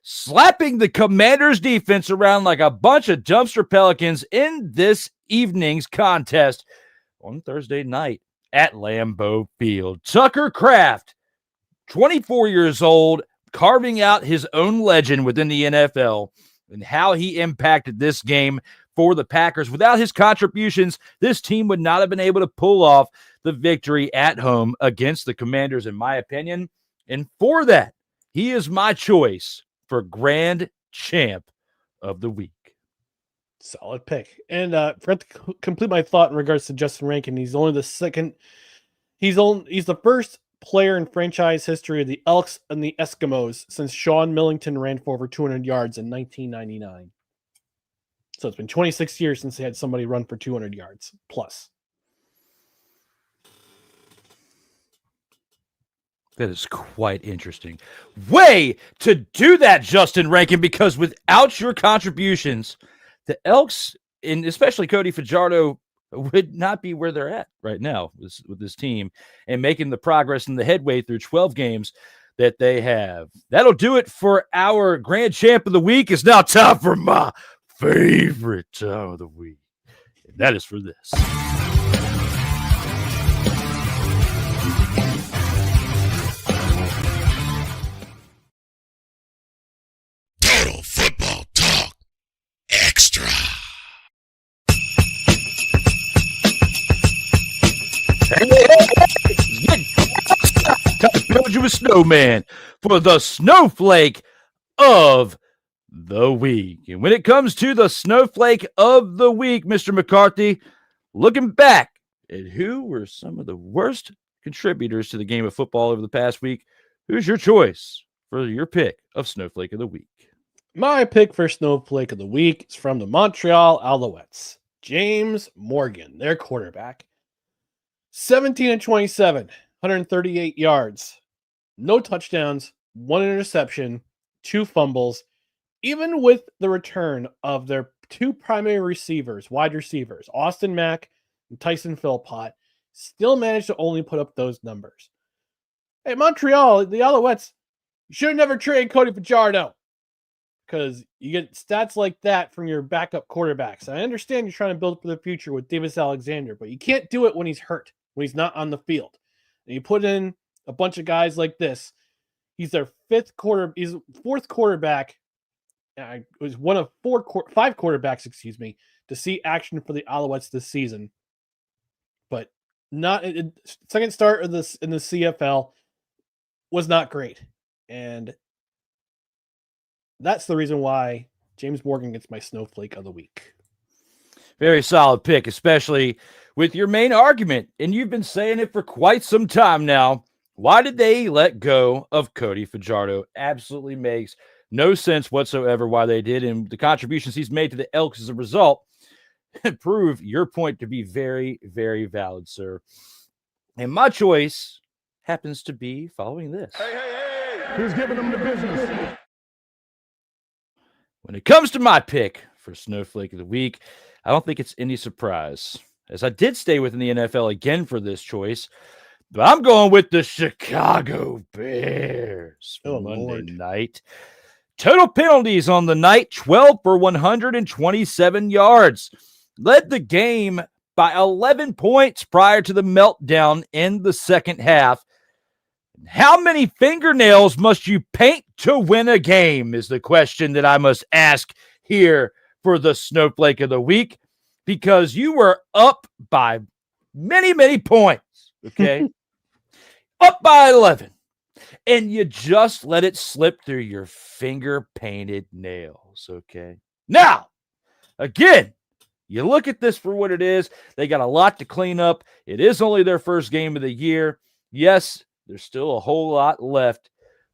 slapping the Commanders' defense around like a bunch of dumpster pelicans in this evening's contest on Thursday night at Lambeau Field. Tucker Kraft, 24 years old, carving out his own legend within the NFL, and how he impacted this game for the Packers. Without his contributions, this team would not have been able to pull off the victory at home against the Commanders, in my opinion. And for that, he is my choice for grand champ of the week. Solid pick. And for to complete my thought in regards to Justin Rankin, he's only the second. He's the first player in franchise history of the Elks and the Eskimos since Sean Millington ran for over 200 yards in 1999. So it's been 26 years since they had somebody run for 200 yards plus. That is quite interesting. Way to do that, Justin Rankin, because without your contributions, the Elks, and especially Cody Fajardo, would not be where they're at right now with this team and making the progress and the headway through 12 games that they have. That'll do it for our grand champ of the week. It's now time for my favorite time of the week. And that is for this. Total Football Talk Extra. Time to build you a snowman for the snowflake of the week. And when it comes to the snowflake of the week, Mr. McCarthy, looking back at who were some of the worst contributors to the game of football over the past week, who's your choice for your pick of snowflake of the week? My pick for snowflake of the week is from the Montreal Alouettes. James Morgan, their quarterback. 17-27, 138 yards, no touchdowns, 1 interception, 2 fumbles, even with the return of their two primary receivers, wide receivers, Austin Mack and Tyson Philpott, still managed to only put up those numbers. Hey, Montreal, the Alouettes, you should have never traded Cody Fajardo because you get stats like that from your backup quarterbacks. I understand you're trying to build for the future with Davis Alexander, but you can't do it when he's hurt, when he's not on the field. And you put in a bunch of guys like this. He's their fourth quarterback. It was one of five quarterbacks, to see action for the Alouettes this season. But not second start of this in the CFL was not great. And that's the reason why James Morgan gets my snowflake of the week. Very solid pick, especially with your main argument. And you've been saying it for quite some time now. Why did they let go of Cody Fajardo? Absolutely makes no sense whatsoever why they did. And the contributions he's made to the Elks as a result prove your point to be very, very valid, sir. And my choice happens to be following this. Who's giving them the business? When it comes to my pick for Snowflake of the Week, I don't think it's any surprise, as I did stay within the NFL again for this choice, but I'm going with the Chicago Bears for Monday night. Total penalties on the night, 12 for 127 yards. Led the game by 11 points prior to the meltdown in the second half. How many fingernails must you paint to win a game is the question that I must ask here for the Snowflake of the Week, because you were up by many, many points, okay? Up by 11. And you just let it slip through your finger-painted nails, okay? Now, again, you look at this for what it is. They got a lot to clean up. It is only their first game of the year. Yes, there's still a whole lot left.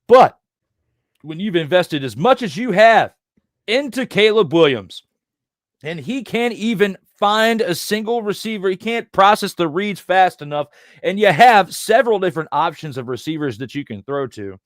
But when you've invested as much as you have into Caleb Williams, and he can't even find a single receiver, he can't process the reads fast enough, and you have several different options of receivers that you can throw to,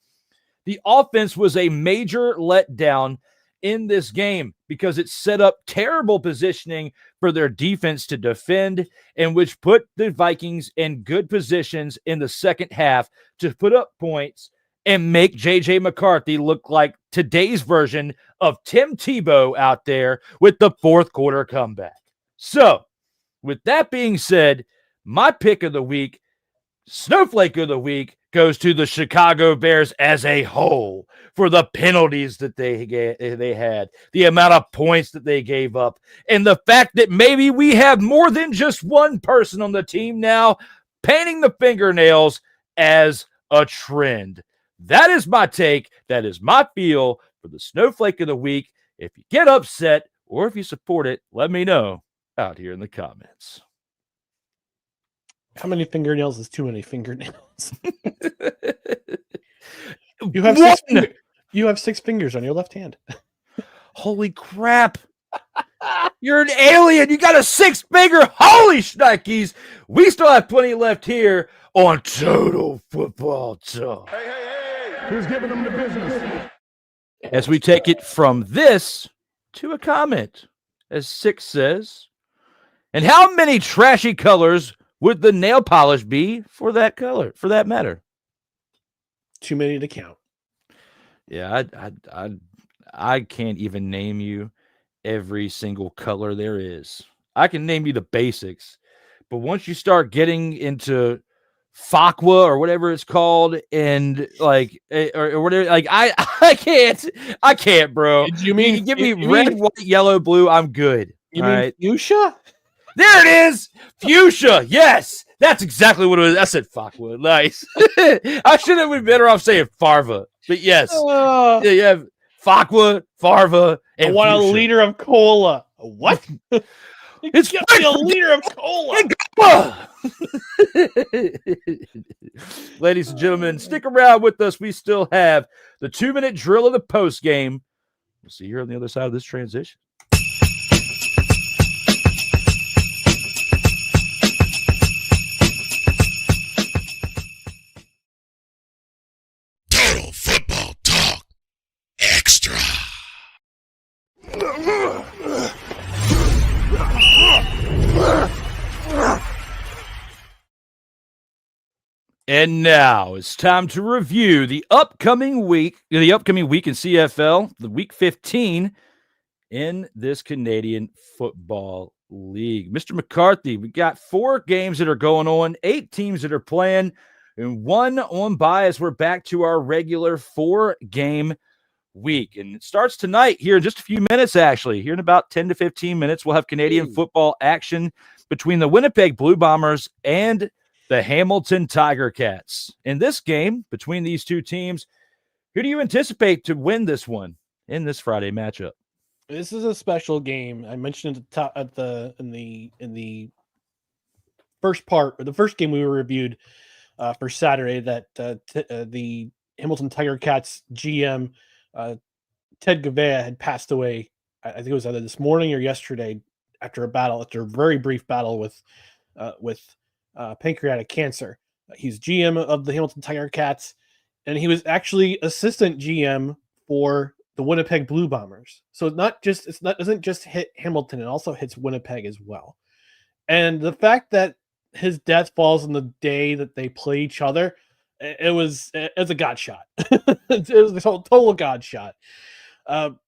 the offense was a major letdown in this game because it set up terrible positioning for their defense to defend, and which put the Vikings in good positions in the second half to put up points and make J.J. McCarthy look like today's version of Tim Tebow out there with the fourth quarter comeback. So, with that being said, my pick of the week, Snowflake of the Week, goes to the Chicago Bears as a whole for the penalties that they had, the amount of points that they gave up, and the fact that maybe we have more than just one person on the team now painting the fingernails as a trend. That is my take. That is my feel for the Snowflake of the Week. If you get upset or if you support it, let me know out here in the comments. How many fingernails is too many fingernails? You have six fingers on your left hand. Holy crap. You're an alien. You got a six finger. Holy shnikes. We still have plenty left here on Total Football Talk. Who's giving them the business? As we take it from this to a comment, as Six says, and how many trashy colors would the nail polish be for that color, for that matter? Too many to count. Yeah, I can't even name you every single color there is. I can name you the basics, but once you start getting into Fakwa or whatever it's called, and like or whatever, like I can't, bro. You mean you give me red, white, yellow, blue? I'm good. You mean fuchsia? There it is, fuchsia. Yes, that's exactly what it was. I said Fakwa. Nice. I should have been better off saying Farva, but yes, yeah, you have Fakwa, Farva, and I want fuchsia. A liter of cola. What? It's Give me a liter of cola. Ladies and gentlemen, stick around with us. We still have the 2-minute drill of the post game. We'll see you on the other side of this transition. Total Football Talk Extra. And now it's time to review the upcoming week in CFL, the week 15 in this Canadian Football League. Mr. McCarthy, we got 4 games that are going on, 8 teams that are playing, and 1 on bye as we're back to our regular 4-game week. And it starts tonight here in just a few minutes, actually. Here in about 10 to 15 minutes, we'll have Canadian football action between the Winnipeg Blue Bombers and the Hamilton Tiger Cats. In this game, between these two teams, who do you anticipate to win this one in this Friday matchup? This is a special game. I mentioned at the in the first part, or the first game we reviewed for Saturday, that the Hamilton Tiger Cats GM Ted Gavea had passed away. I think it was either this morning or yesterday after a very brief battle with pancreatic cancer. He's GM of the Hamilton Tiger Cats, and he was actually assistant GM for the Winnipeg Blue Bombers. So doesn't just hit Hamilton, it also hits Winnipeg as well. And the fact that his death falls on the day that they play each other, it's a god shot. It was a total god shot.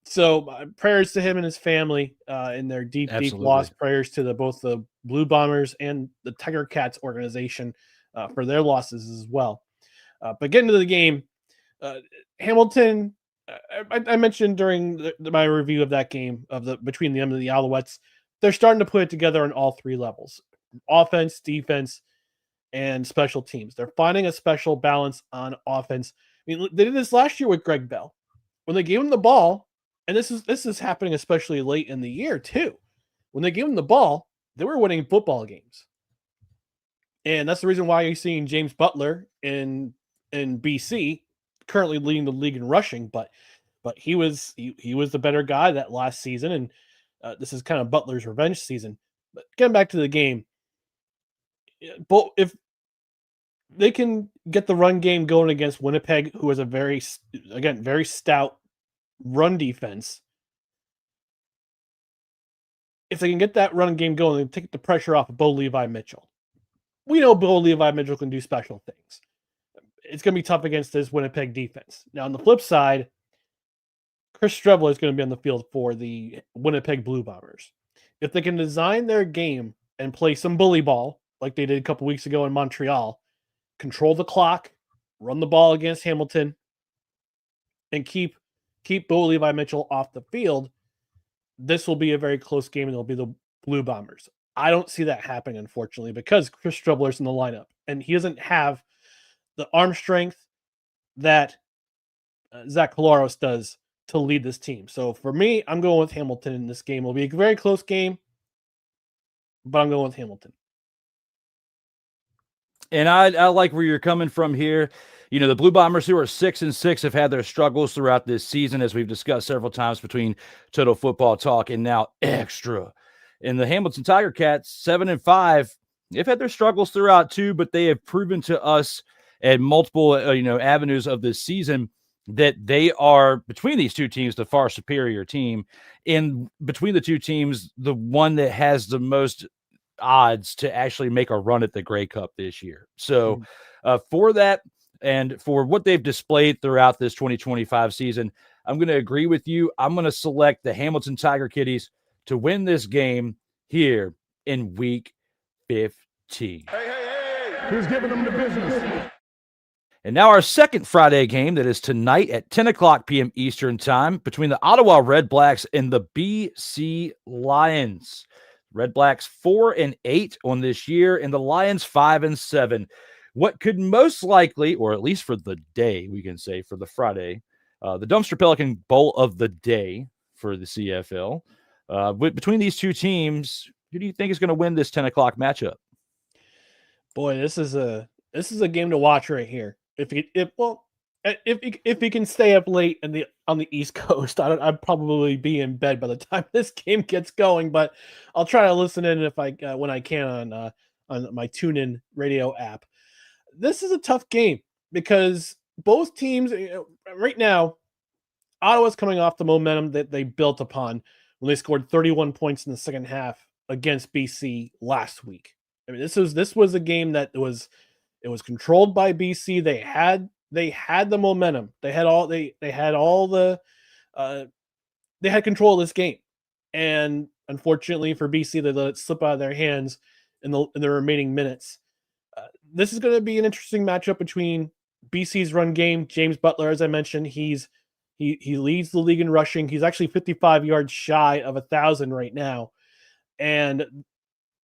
So prayers to him and his family in their deep loss. Prayers to both the Blue Bombers and the Tiger Cats organization for their losses as well. But getting to the game, Hamilton, I mentioned during my review of that game between them and the Alouettes, they're starting to put it together on all 3 levels: offense, defense, and special teams. They're finding a special balance on offense. I mean, they did this last year with Greg Bell. When they gave him the ball, and this is happening especially late in the year too. When they gave him the ball, they were winning football games. And that's the reason why you're seeing James Butler in BC currently leading the league in rushing, but he was the better guy that last season, and this is kind of Butler's revenge season. But getting back to the game, but if they can get the run game going against Winnipeg, who is a very stout run defense, if they can get that run game going and take the pressure off of Bo Levi Mitchell. We know Bo Levi Mitchell can do special things. It's going to be tough against this Winnipeg defense. Now, on the flip side, Chris Streveler is going to be on the field for the Winnipeg Blue Bombers. If they can design their game and play some bully ball, like they did a couple weeks ago in Montreal, control the clock, run the ball against Hamilton, and keep Bo Levi Mitchell off the field, this will be a very close game, and it'll be the Blue Bombers. I don't see that happening, unfortunately, because Chris Streveler's in the lineup, and he doesn't have the arm strength that Zach Collaros does to lead this team. So for me, I'm going with Hamilton in this game. It'll be a very close game, but I'm going with Hamilton. And I like where you're coming from here. You know, the Blue Bombers, who are 6-6, have had their struggles throughout this season, as we've discussed several times between Total Football Talk and now Extra. And the Hamilton Tiger Cats, 7-5, they've had their struggles throughout too, but they have proven to us at multiple avenues of this season that they are, between these two teams, the far superior team. And between the two teams, the one that has the most odds to actually make a run at the Grey Cup this year. So for that, and for what they've displayed throughout this 2025 season, I'm going to agree with you. I'm going to select the Hamilton Tiger Kitties to win this game here in week 15. Who's giving them the business? And now our second Friday game, that is tonight at 10 o'clock p.m. Eastern time, between the Ottawa Redblacks and the BC Lions. Redblacks 4-8 on this year, and the Lions 5-7. What could most likely, or at least for the day, we can say for the Friday, the Dumpster Pelican Bowl of the day for the CFL. Between these two teams, who do you think is going to win this 10 o'clock matchup? Boy, this is a game to watch right here. If he can stay up late on the East Coast, I'd probably be in bed by the time this game gets going. But I'll try to listen in when I can on my TuneIn radio app. This is a tough game because both teams right now, Ottawa's coming off the momentum that they built upon when they scored 31 points in the second half against BC last week. I mean, this was a game that was controlled by BC. They had the momentum. They had control of this game, and unfortunately for BC, they let it slip out of their hands in the remaining minutes. This is going to be an interesting matchup between BC's run game. James Butler, as I mentioned, he leads the league in rushing. He's actually 55 yards shy of 1,000 right now, and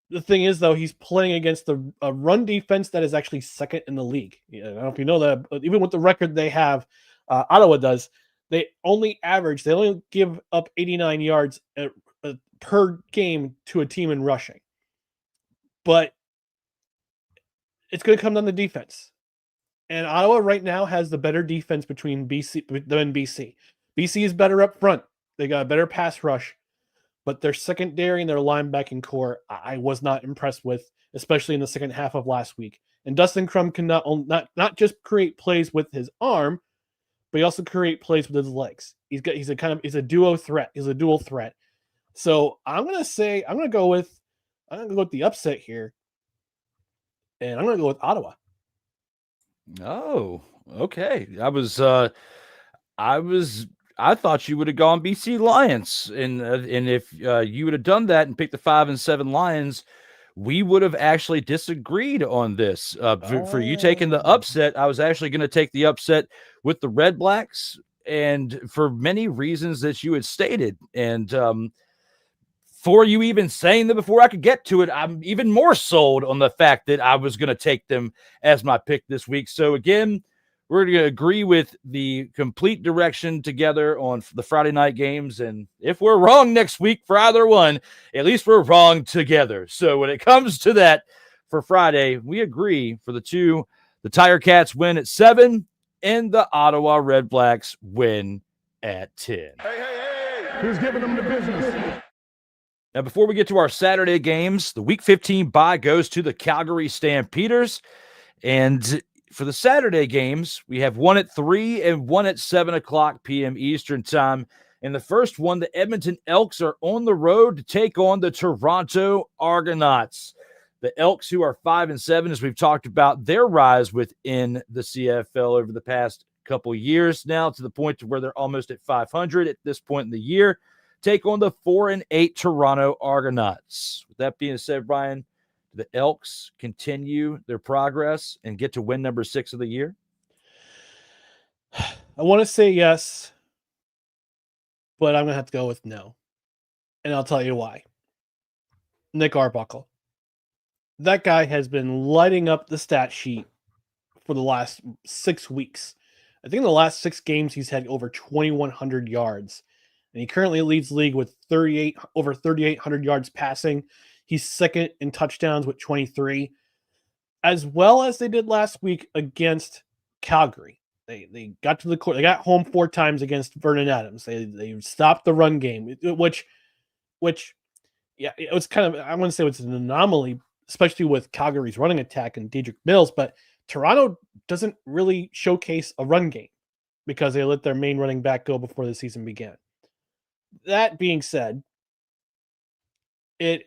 the thing is, though, he's playing against a run defense that is actually second in the league. I don't know if you know that, but even with the record they have, Ottawa does. They only give up 89 yards per game to a team in rushing. But it's going to come down to defense. And Ottawa right now has the better defense between BC than BC. BC is better up front. They got a better pass rush. But their secondary and their linebacking core, I was not impressed with, especially in the second half of last week. And Dustin Crum can not just create plays with his arm, but he also create plays with his legs. He's a duo threat. He's a dual threat. So I'm gonna go with the upset here, and I'm gonna go with Ottawa. Oh, okay. I thought you would have gone BC Lions, and if you would have done that and picked the 5-7 Lions, we would have actually disagreed on this. For you taking the upset, I was actually going to take the upset with the Redblacks, and for many reasons that you had stated. And for you even saying that before I could get to it, I'm even more sold on the fact that I was going to take them as my pick this week. So again, we're going to agree with the complete direction together on the Friday night games. And if we're wrong next week for either one, at least we're wrong together. So when it comes to that for Friday, we agree for the two. The Tiger Cats win at 7 and the Ottawa Redblacks win at 10. Who's giving them the business? Now, before we get to our Saturday games, the Week 15 bye goes to the Calgary Stampeders. And for the Saturday games, we have one at 3 and one at 7 o'clock p.m. Eastern time. In the first one, the Edmonton Elks are on the road to take on the Toronto Argonauts. The Elks, who are 5-7, as we've talked about their rise within the CFL over the past couple years now, to the point to where they're almost at 500 at this point in the year, take on the 4-8 Toronto Argonauts. With that being said, Brian, the Elks continue their progress and get to win number 6 of the year? I want to say yes, but I'm going to have to go with no. And I'll tell you why. Nick Arbuckle. That guy has been lighting up the stat sheet for the last 6 weeks. I think in the last 6 games, he's had over 2,100 yards. And he currently leads the league with over 3,800 yards passing. He's second in touchdowns with 23, as well as they did last week against Calgary. They got to the court. They got home 4 times against Vernon Adams. They stopped the run game, which it was kind of, I wouldn't say it's an anomaly, especially with Calgary's running attack and Dedrick Mills, but Toronto doesn't really showcase a run game because they let their main running back go before the season began. That being said, this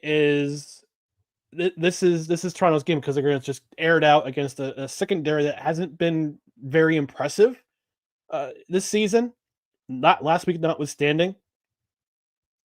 is Toronto's game because they're going to just air it out against a secondary that hasn't been very impressive this season. Not last week, notwithstanding.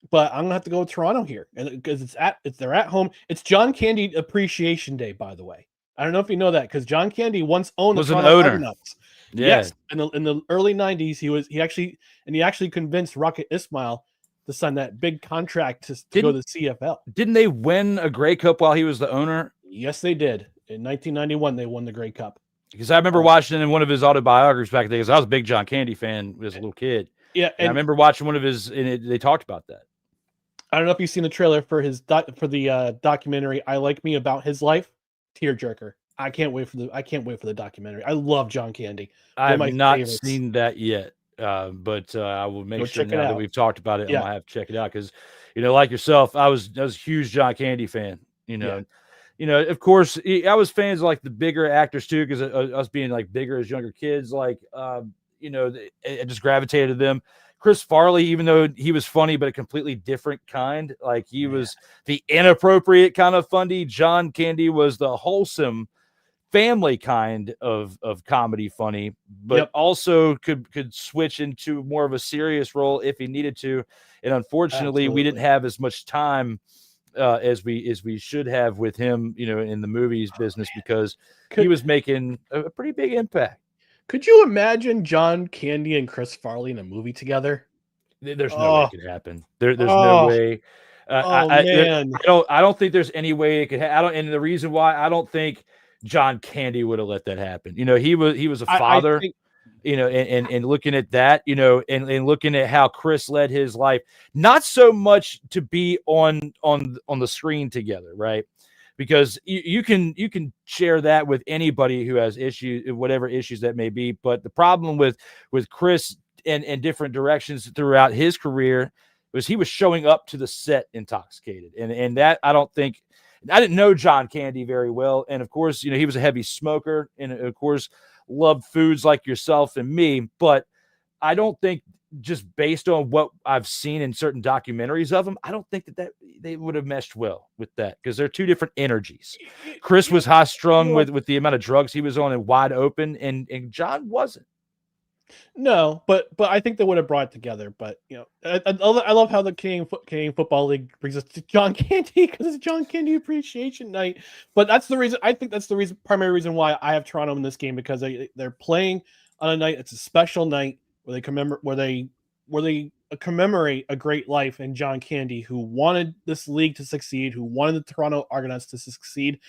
But I'm gonna have to go with Toronto here, and because they're at home. It's John Candy Appreciation Day, by the way. I don't know if you know that because John Candy once owned the Toronto Argonauts. Yeah. Yes, in the early '90s, he actually convinced Rocket Ismail to sign that big contract to go to the CFL. Didn't they win a Grey Cup while he was the owner? Yes, they did. In 1991, they won the Grey Cup. Because I remember watching in one of his autobiographies back then, because I was a big John Candy fan as a little kid. Yeah, and I remember watching one of his, and they talked about that. I don't know if you've seen the trailer for the documentary "I Like Me" about his life. Tearjerker. I can't wait for the documentary. I love John Candy. I have not seen that yet, but I will make sure now that we've talked about it. Yeah. I'm gonna have to check it out because, like yourself, I was a huge John Candy fan. Of course, I was fans of like the bigger actors too, because us being like bigger as younger kids, I just gravitated to them. Of Chris Farley, even though he was funny, but a completely different kind. Like he was the inappropriate kind of funny. John Candy was the wholesome family kind of comedy funny, but also could switch into more of a serious role if he needed to. And unfortunately, we didn't have as much time as we should have with him, in the movies business, because he was making a pretty big impact. Could you imagine John Candy and Chris Farley in a movie together? There's no way it could happen. There's no way. Man. I don't think there's any way it could happen. And the reason why I don't think John Candy would have let that happen. He was a father, and looking at that, and looking at how Chris led his life, not so much to be on the screen together, right? Because you can share that with anybody who has issues, whatever issues that may be. But the problem with Chris and different directions throughout his career was he was showing up to the set intoxicated. And that I didn't know John Candy very well. And of course, he was a heavy smoker and of course loved foods like yourself and me. But I don't think, just based on what I've seen in certain documentaries of him, I don't think that they would have meshed well with that, because they're two different energies. Chris was high strung with the amount of drugs he was on and wide open, and John wasn't. No, but I think they would have brought it together. But I love how the Canadian Football League brings us to John Candy, because it's John Candy Appreciation Night. But that's the reason. I think that's the primary reason why I have Toronto in this game, because they're playing on a night. It's a special night where they commemorate a great life in John Candy, who wanted this league to succeed, who wanted the Toronto Argonauts to succeed,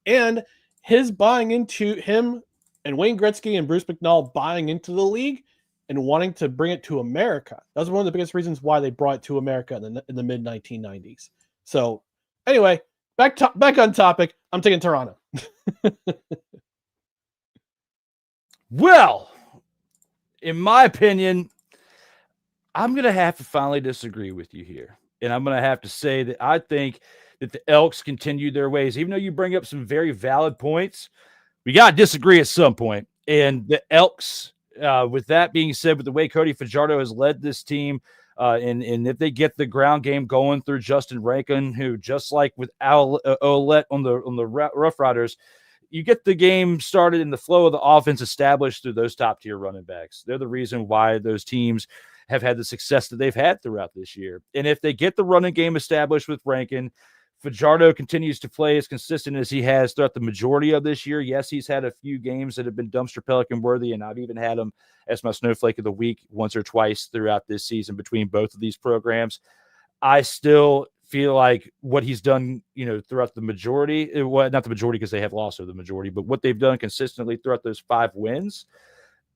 and his buying into him. And Wayne Gretzky and Bruce McNall buying into the league and wanting to bring it to America. That was one of the biggest reasons why they brought it to America in the mid 1990s. So anyway, back on topic. I'm taking Toronto. Well, in my opinion, I'm going to have to finally disagree with you here. And I'm going to have to say that I think that the Elks continue their ways. Even though you bring up some very valid points, we got to disagree at some point. And the Elks, with that being said, with the way Cody Fajardo has led this team, and if they get the ground game going through Justin Rankin, who, just like with Alouettes on the Roughriders, you get the game started and the flow of the offense established through those top-tier running backs. They're the reason why those teams have had the success that they've had throughout this year. And if they get the running game established with Rankin, Fajardo continues to play as consistent as he has throughout the majority of this year. Yes, he's had a few games that have been dumpster pelican worthy, and I've even had him as my snowflake of the week once or twice throughout this season between both of these programs. I still feel like what he's done, throughout the majority, not the majority because they have lost the majority, but what they've done consistently throughout those 5 wins,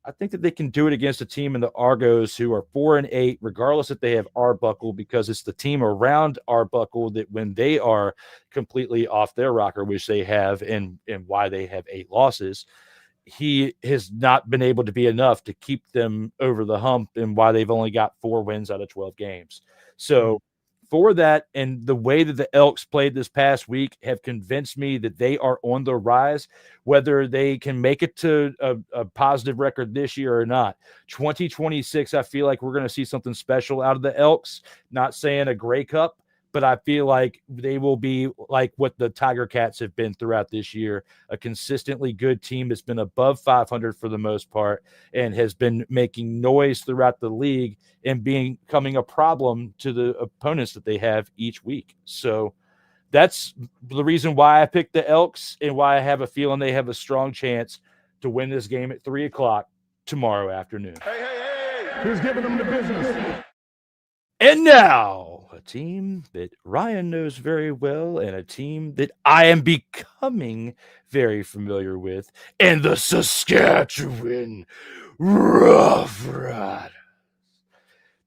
I think that they can do it against a team in the Argos who are 4-8, regardless if they have Arbuckle, because it's the team around Arbuckle that, when they are completely off their rocker, which they have, and why they have 8 losses, he has not been able to be enough to keep them over the hump, and why they've only got 4 wins out of 12 games. So for that, and the way that the Elks played this past week, have convinced me that they are on the rise, whether they can make it to a positive record this year or not. 2026, I feel like we're going to see something special out of the Elks. Not saying a Grey Cup, but I feel like they will be like what the Tiger Cats have been throughout this year, a consistently good team that's been above 500 for the most part and has been making noise throughout the league and becoming a problem to the opponents that they have each week. So that's the reason why I picked the Elks and why I have a feeling they have a strong chance to win this game at 3:00 tomorrow afternoon. Hey. Who's giving them the business? And now, a team that Ryan knows very well and a team that I am becoming very familiar with, and the Saskatchewan Roughriders.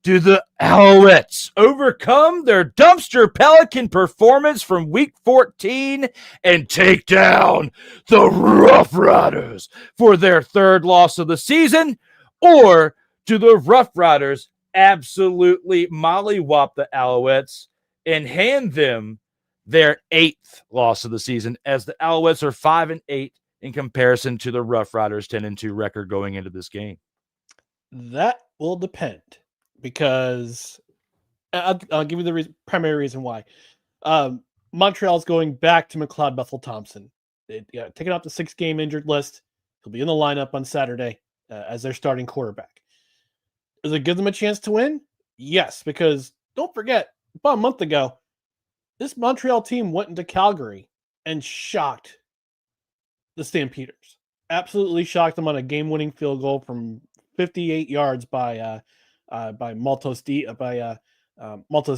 Do the Alouettes overcome their dumpster pelican performance from week 14 and take down the Roughriders for their 3rd loss of the season? Or do the Roughriders absolutely mollywop the Alouettes and hand them their 8th loss of the season, as the Alouettes are 5-8 in comparison to the Roughriders' 10-2 record going into this game? That will depend, because I'll give you the primary reason why. Montreal's going back to McLeod Bethel-Thompson. Taking off the 6-game injured list. He'll be in the lineup on Saturday as their starting quarterback. Does it give them a chance to win? Yes, because don't forget, about a month ago, this Montreal team went into Calgary and shocked the Stampeders. Absolutely shocked them on a game-winning field goal from 58 yards by Maltos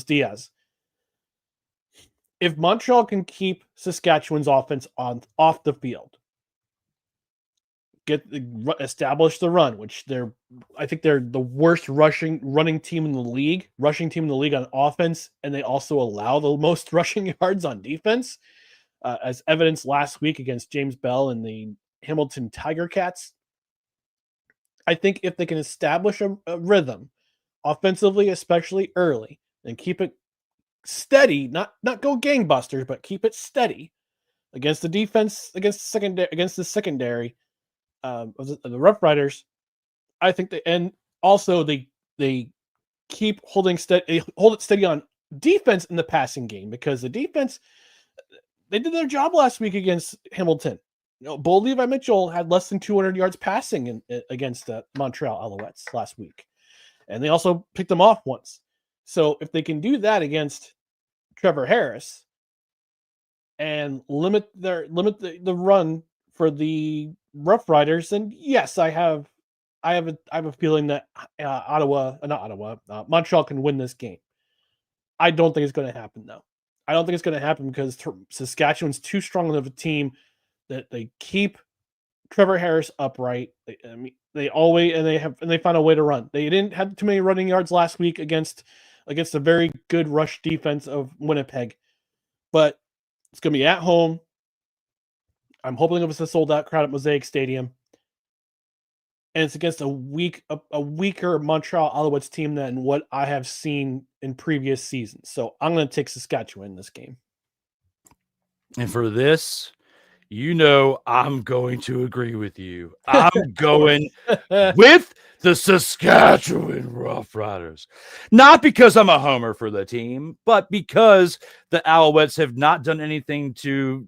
Diaz. If Montreal can keep Saskatchewan's offense off the field, establish the run, which I think they're the worst rushing team in the league on offense, and they also allow the most rushing yards on defense, as evidenced last week against James Bell and the Hamilton Tiger Cats. I think if they can establish a rhythm offensively, especially early, and keep it steady, not go gangbusters, but keep it steady against the defense, against the secondary of the Roughriders, I think they hold it steady on defense in the passing game, because the defense, they did their job last week against Hamilton. Bo Levi Mitchell had less than 200 yards passing against the Montreal Alouettes last week, and they also picked them off once. So if they can do that against Trevor Harris and limit the run for the Roughriders, then yes, I have a feeling that Montreal can win this game. I don't think it's going to happen, though. I don't think it's going to happen because Saskatchewan's too strong of a team that they keep Trevor Harris upright. They find a way to run. They didn't have too many running yards last week against a very good rush defense of Winnipeg, but it's going to be at home. I'm hoping it was a sold-out crowd at Mosaic Stadium, and it's against a weaker Montreal Alouettes team than what I have seen in previous seasons. So I'm going to take Saskatchewan in this game. And for this, I'm going to agree with you. I'm going with the Saskatchewan Roughriders. Not because I'm a homer for the team, but because the Alouettes have not done anything to,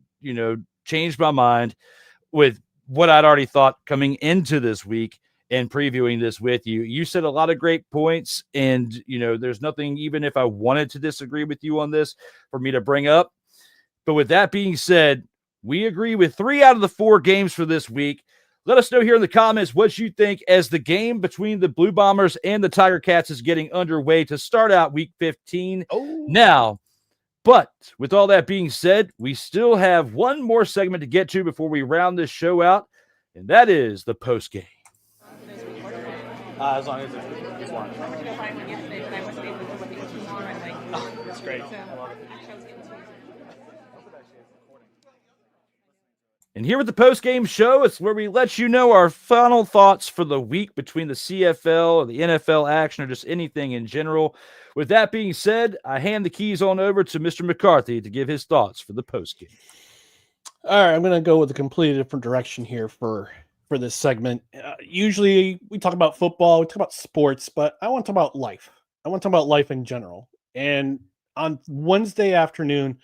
changed my mind with what I'd already thought coming into this week and previewing this with you. You said a lot of great points, and, there's nothing, even if I wanted to disagree with you on this, for me to bring up. But with that being said, we agree with 3 out of the 4 games for this week. Let us know here in the comments what you think as the game between the Blue Bombers and the Tiger Cats is getting underway to start out week 15 now. But with all that being said, we still have one more segment to get to before we round this show out, and that is the post game. As long as it's one. Oh, that's great. I love it. And here with the post-game show, it's where we let you know our final thoughts for the week between the CFL or the NFL action or just anything in general. With that being said, I hand the keys on over to Mr. McCarthy to give his thoughts for the post-game. All right, I'm going to go with a completely different direction here for this segment. Usually we talk about football, we talk about sports, but I want to talk about life. I want to talk about life in general. And on Wednesday afternoon,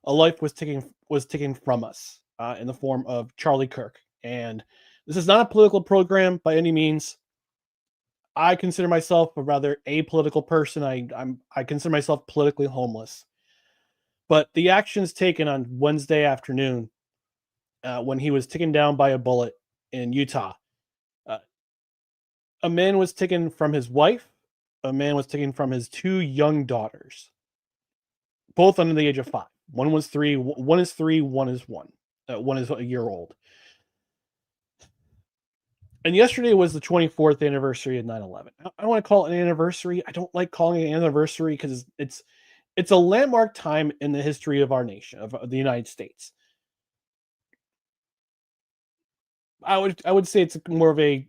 a life was taken from us. In the form of Charlie Kirk. And this is not a political program by any means. I consider myself a rather apolitical person. I consider myself politically homeless. But the actions taken on Wednesday afternoon when he was taken down by a bullet in Utah, a man was taken from his wife. A man was taken from his 2 young daughters, both under the age of 5. One is 3, one is 1. One is a year old. And yesterday was the 24th anniversary of 9/11. I don't want to call it an anniversary. I don't like calling it an anniversary because it's a landmark time in the history of our nation, of the United States. I would say it's more of a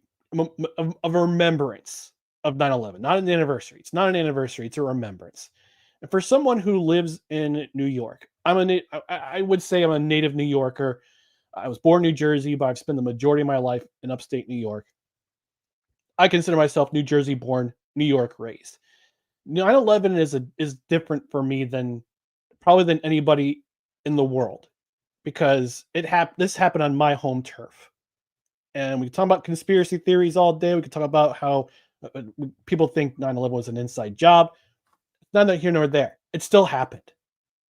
remembrance of 9/11, not an anniversary. It's not an anniversary. It's a remembrance. And for someone who lives in New York, I would say I'm a native New Yorker. I was born in New Jersey, but I've spent the majority of my life in upstate New York. I consider myself New Jersey born, New York raised. 9/11 is different for me than anybody in the world, because this happened on my home turf. And we can talk about conspiracy theories all day. We can talk about how people think 9/11 was an inside job. Neither here nor there. It still happened.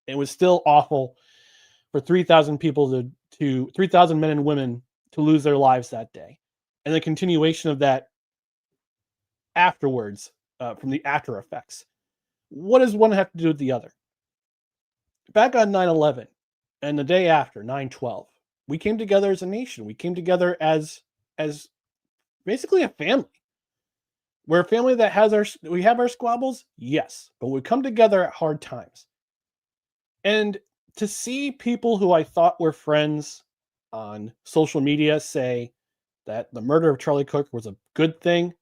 It was still awful for 3,000 people to 3,000 men and women to lose their lives that day. And the continuation of that afterwards, from the after effects. What does one have to do with the other? Back on 9/11 and the day after, 9/12, we came together as a nation. We came together as basically a family. We're a family that we have our squabbles, yes, but we come together at hard times. And to see people who I thought were friends on social media say that the murder of Charlie Cook was a good thing,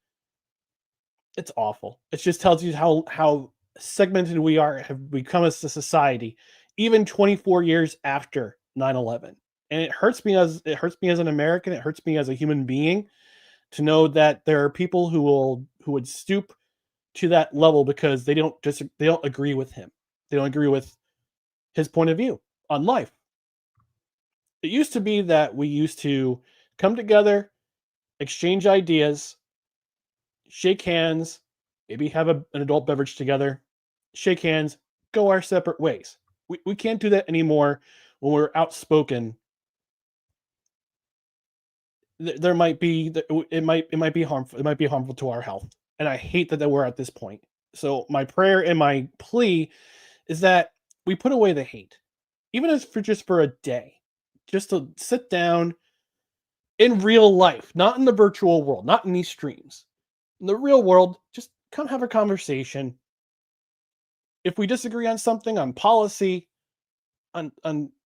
it's awful. It just tells you how segmented we have become as a society, even 24 years after 9/11. And it hurts me as an American. It hurts me as a human being to know that there are people who would stoop to that level because they don't agree with him. They don't agree with his point of view on life. It used to be that we used to come together, exchange ideas, shake hands, maybe have an adult beverage together, shake hands, go our separate ways. We can't do that anymore when we're outspoken. It might be harmful. It might be harmful to our health. And I hate that we're at this point. So my prayer and my plea is that we put away the hate, even if just for a day, just to sit down in real life, not in the virtual world, not in these streams. In the real world, just come have a conversation. If we disagree on something, on policy, on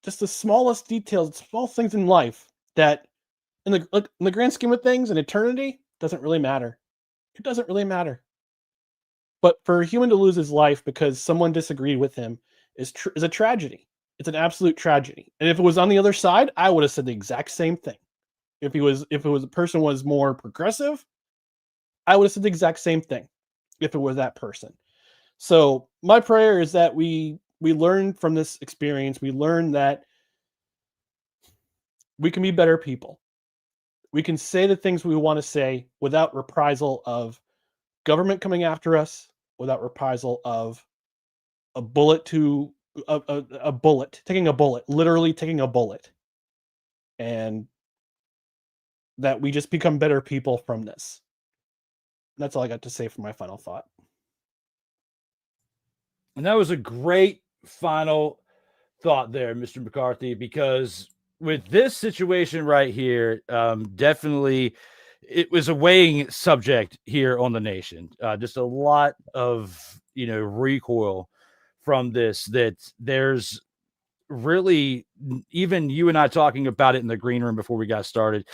just the smallest details, small things in life that in the grand scheme of things, in eternity, doesn't really matter. It doesn't really matter. But for a human to lose his life because someone disagreed with him is a tragedy. It's an absolute tragedy. And if it was on the other side, I would have said the exact same thing. If a person was more progressive, I would have said the exact same thing if it was that person. So my prayer is that we learn from this experience. We learn that we can be better people. We can say the things we want to say without reprisal of government coming after us, without reprisal of a bullet, literally taking a bullet. And that we just become better people from this. That's all I got to say for my final thought. And that was a great final thought there, Mr. McCarthy, because with this situation right here, definitely it was a weighing subject here on the nation. Just a lot of, recoil from this, that there's really, even you and I talking about it in the green room before we got started,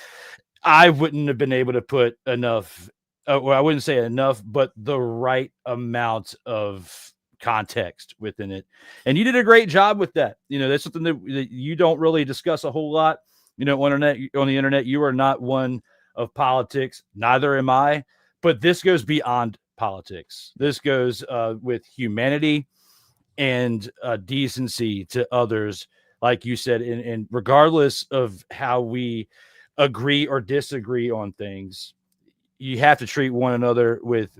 I wouldn't have been able to put enough, well, I wouldn't say enough, but the right amount of context within it. And you did a great job with that. That's something that you don't really discuss a whole lot, on the internet. You are not one of politics. Neither am I, but this goes beyond politics. This goes with humanity and decency to others. Like you said, and regardless of how we agree or disagree on things, you have to treat one another with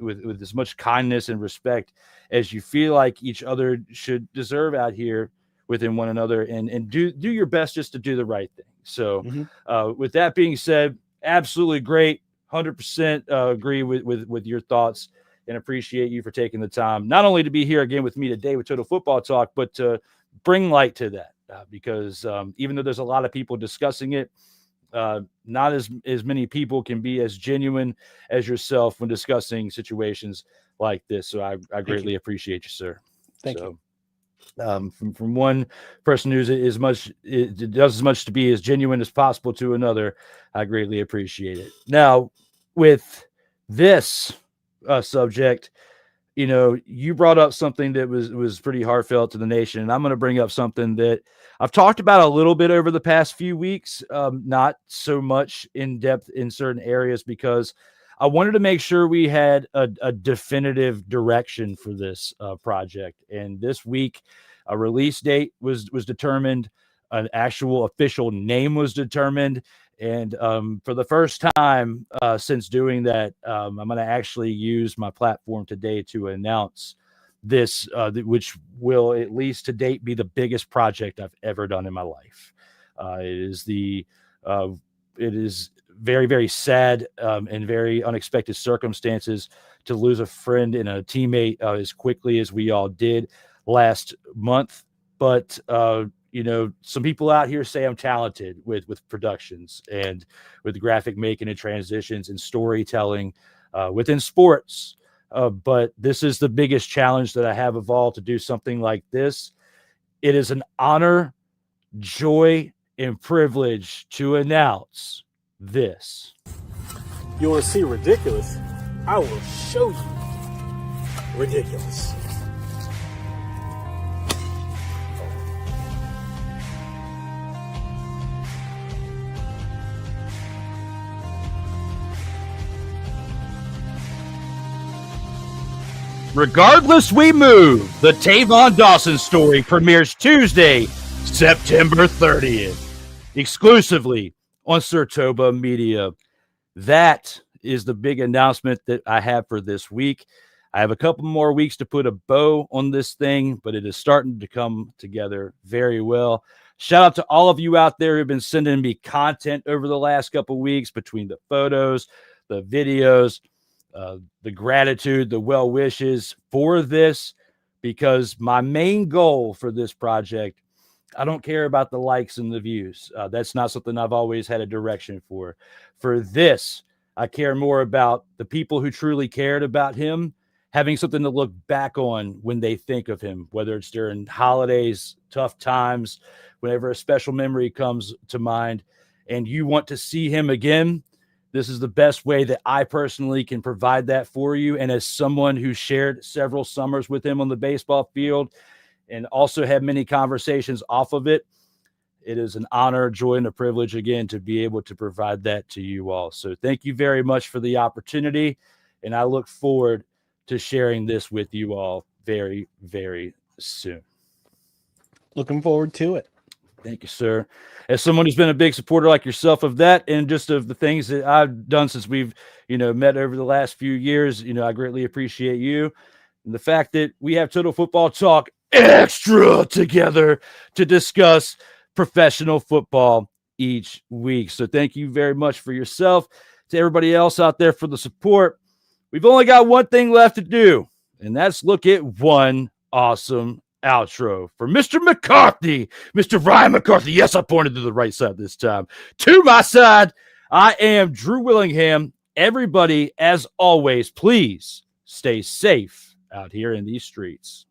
as much kindness and respect as you feel like each other should deserve out here within one another, and do your best just to do the right thing. So with that being said, absolutely great. 100% agree with your thoughts, and appreciate you for taking the time, not only to be here again with me today with Total Football Talk, but to bring light to that, because even though there's a lot of people discussing it, not as many people can be as genuine as yourself when discussing situations like this. So I greatly appreciate you, sir. Thank you. From one person who's it does as much to be as genuine as possible to another, I greatly appreciate it. Now, with this subject, you brought up something that was pretty heartfelt to the nation, and I'm going to bring up something that I've talked about a little bit over the past few weeks, not so much in depth in certain areas, because I wanted to make sure we had a definitive direction for this project. And this week, a release date was determined, an actual official name was determined. And for the first time since doing that, I'm going to actually use my platform today to announce this, which will, at least to date, be the biggest project I've ever done in my life. It is very, very sad and very unexpected circumstances to lose a friend and a teammate as quickly as we all did last month. But, some people out here say I'm talented with productions and with graphic making and transitions and storytelling within sports. But this is the biggest challenge that I have of all, to do something like this. It is an honor, joy, and privilege to announce this. You want to see ridiculous? I will show you ridiculous. Regardless We Move, the Tavon Dawson story premieres Tuesday, September 30th, exclusively on Sartoba Media. That is the big announcement that I have for this week. I have a couple more weeks to put a bow on this thing, but it is starting to come together very well. Shout out to all of you out there who've been sending me content over the last couple weeks, between the photos, the videos, the gratitude, the well wishes for this, because my main goal for this project, I don't care about the likes and the views. That's not something I've always had a direction for. For this, I care more about the people who truly cared about him having something to look back on when they think of him, whether it's during holidays, tough times, whenever a special memory comes to mind, and you want to see him again. This is the best way that I personally can provide that for you. And as someone who shared several summers with him on the baseball field and also had many conversations off of it, it is an honor, joy, and a privilege again to be able to provide that to you all. So thank you very much for the opportunity. And I look forward to sharing this with you all very, very soon. Looking forward to it. Thank you, sir. As someone who's been a big supporter like yourself of that, and just of the things that I've done since we've, met over the last few years, I greatly appreciate you. And the fact that we have Total Football Talk Extra together to discuss professional football each week. So thank you very much for yourself. To everybody else out there for the support. We've only got one thing left to do, and that's look at one awesome outro for Mr. McCarthy, Mr. Ryan McCarthy. Yes, I pointed to the right side this time. To my side, I am Drew Willingham. Everybody, as always, please stay safe out here in these streets.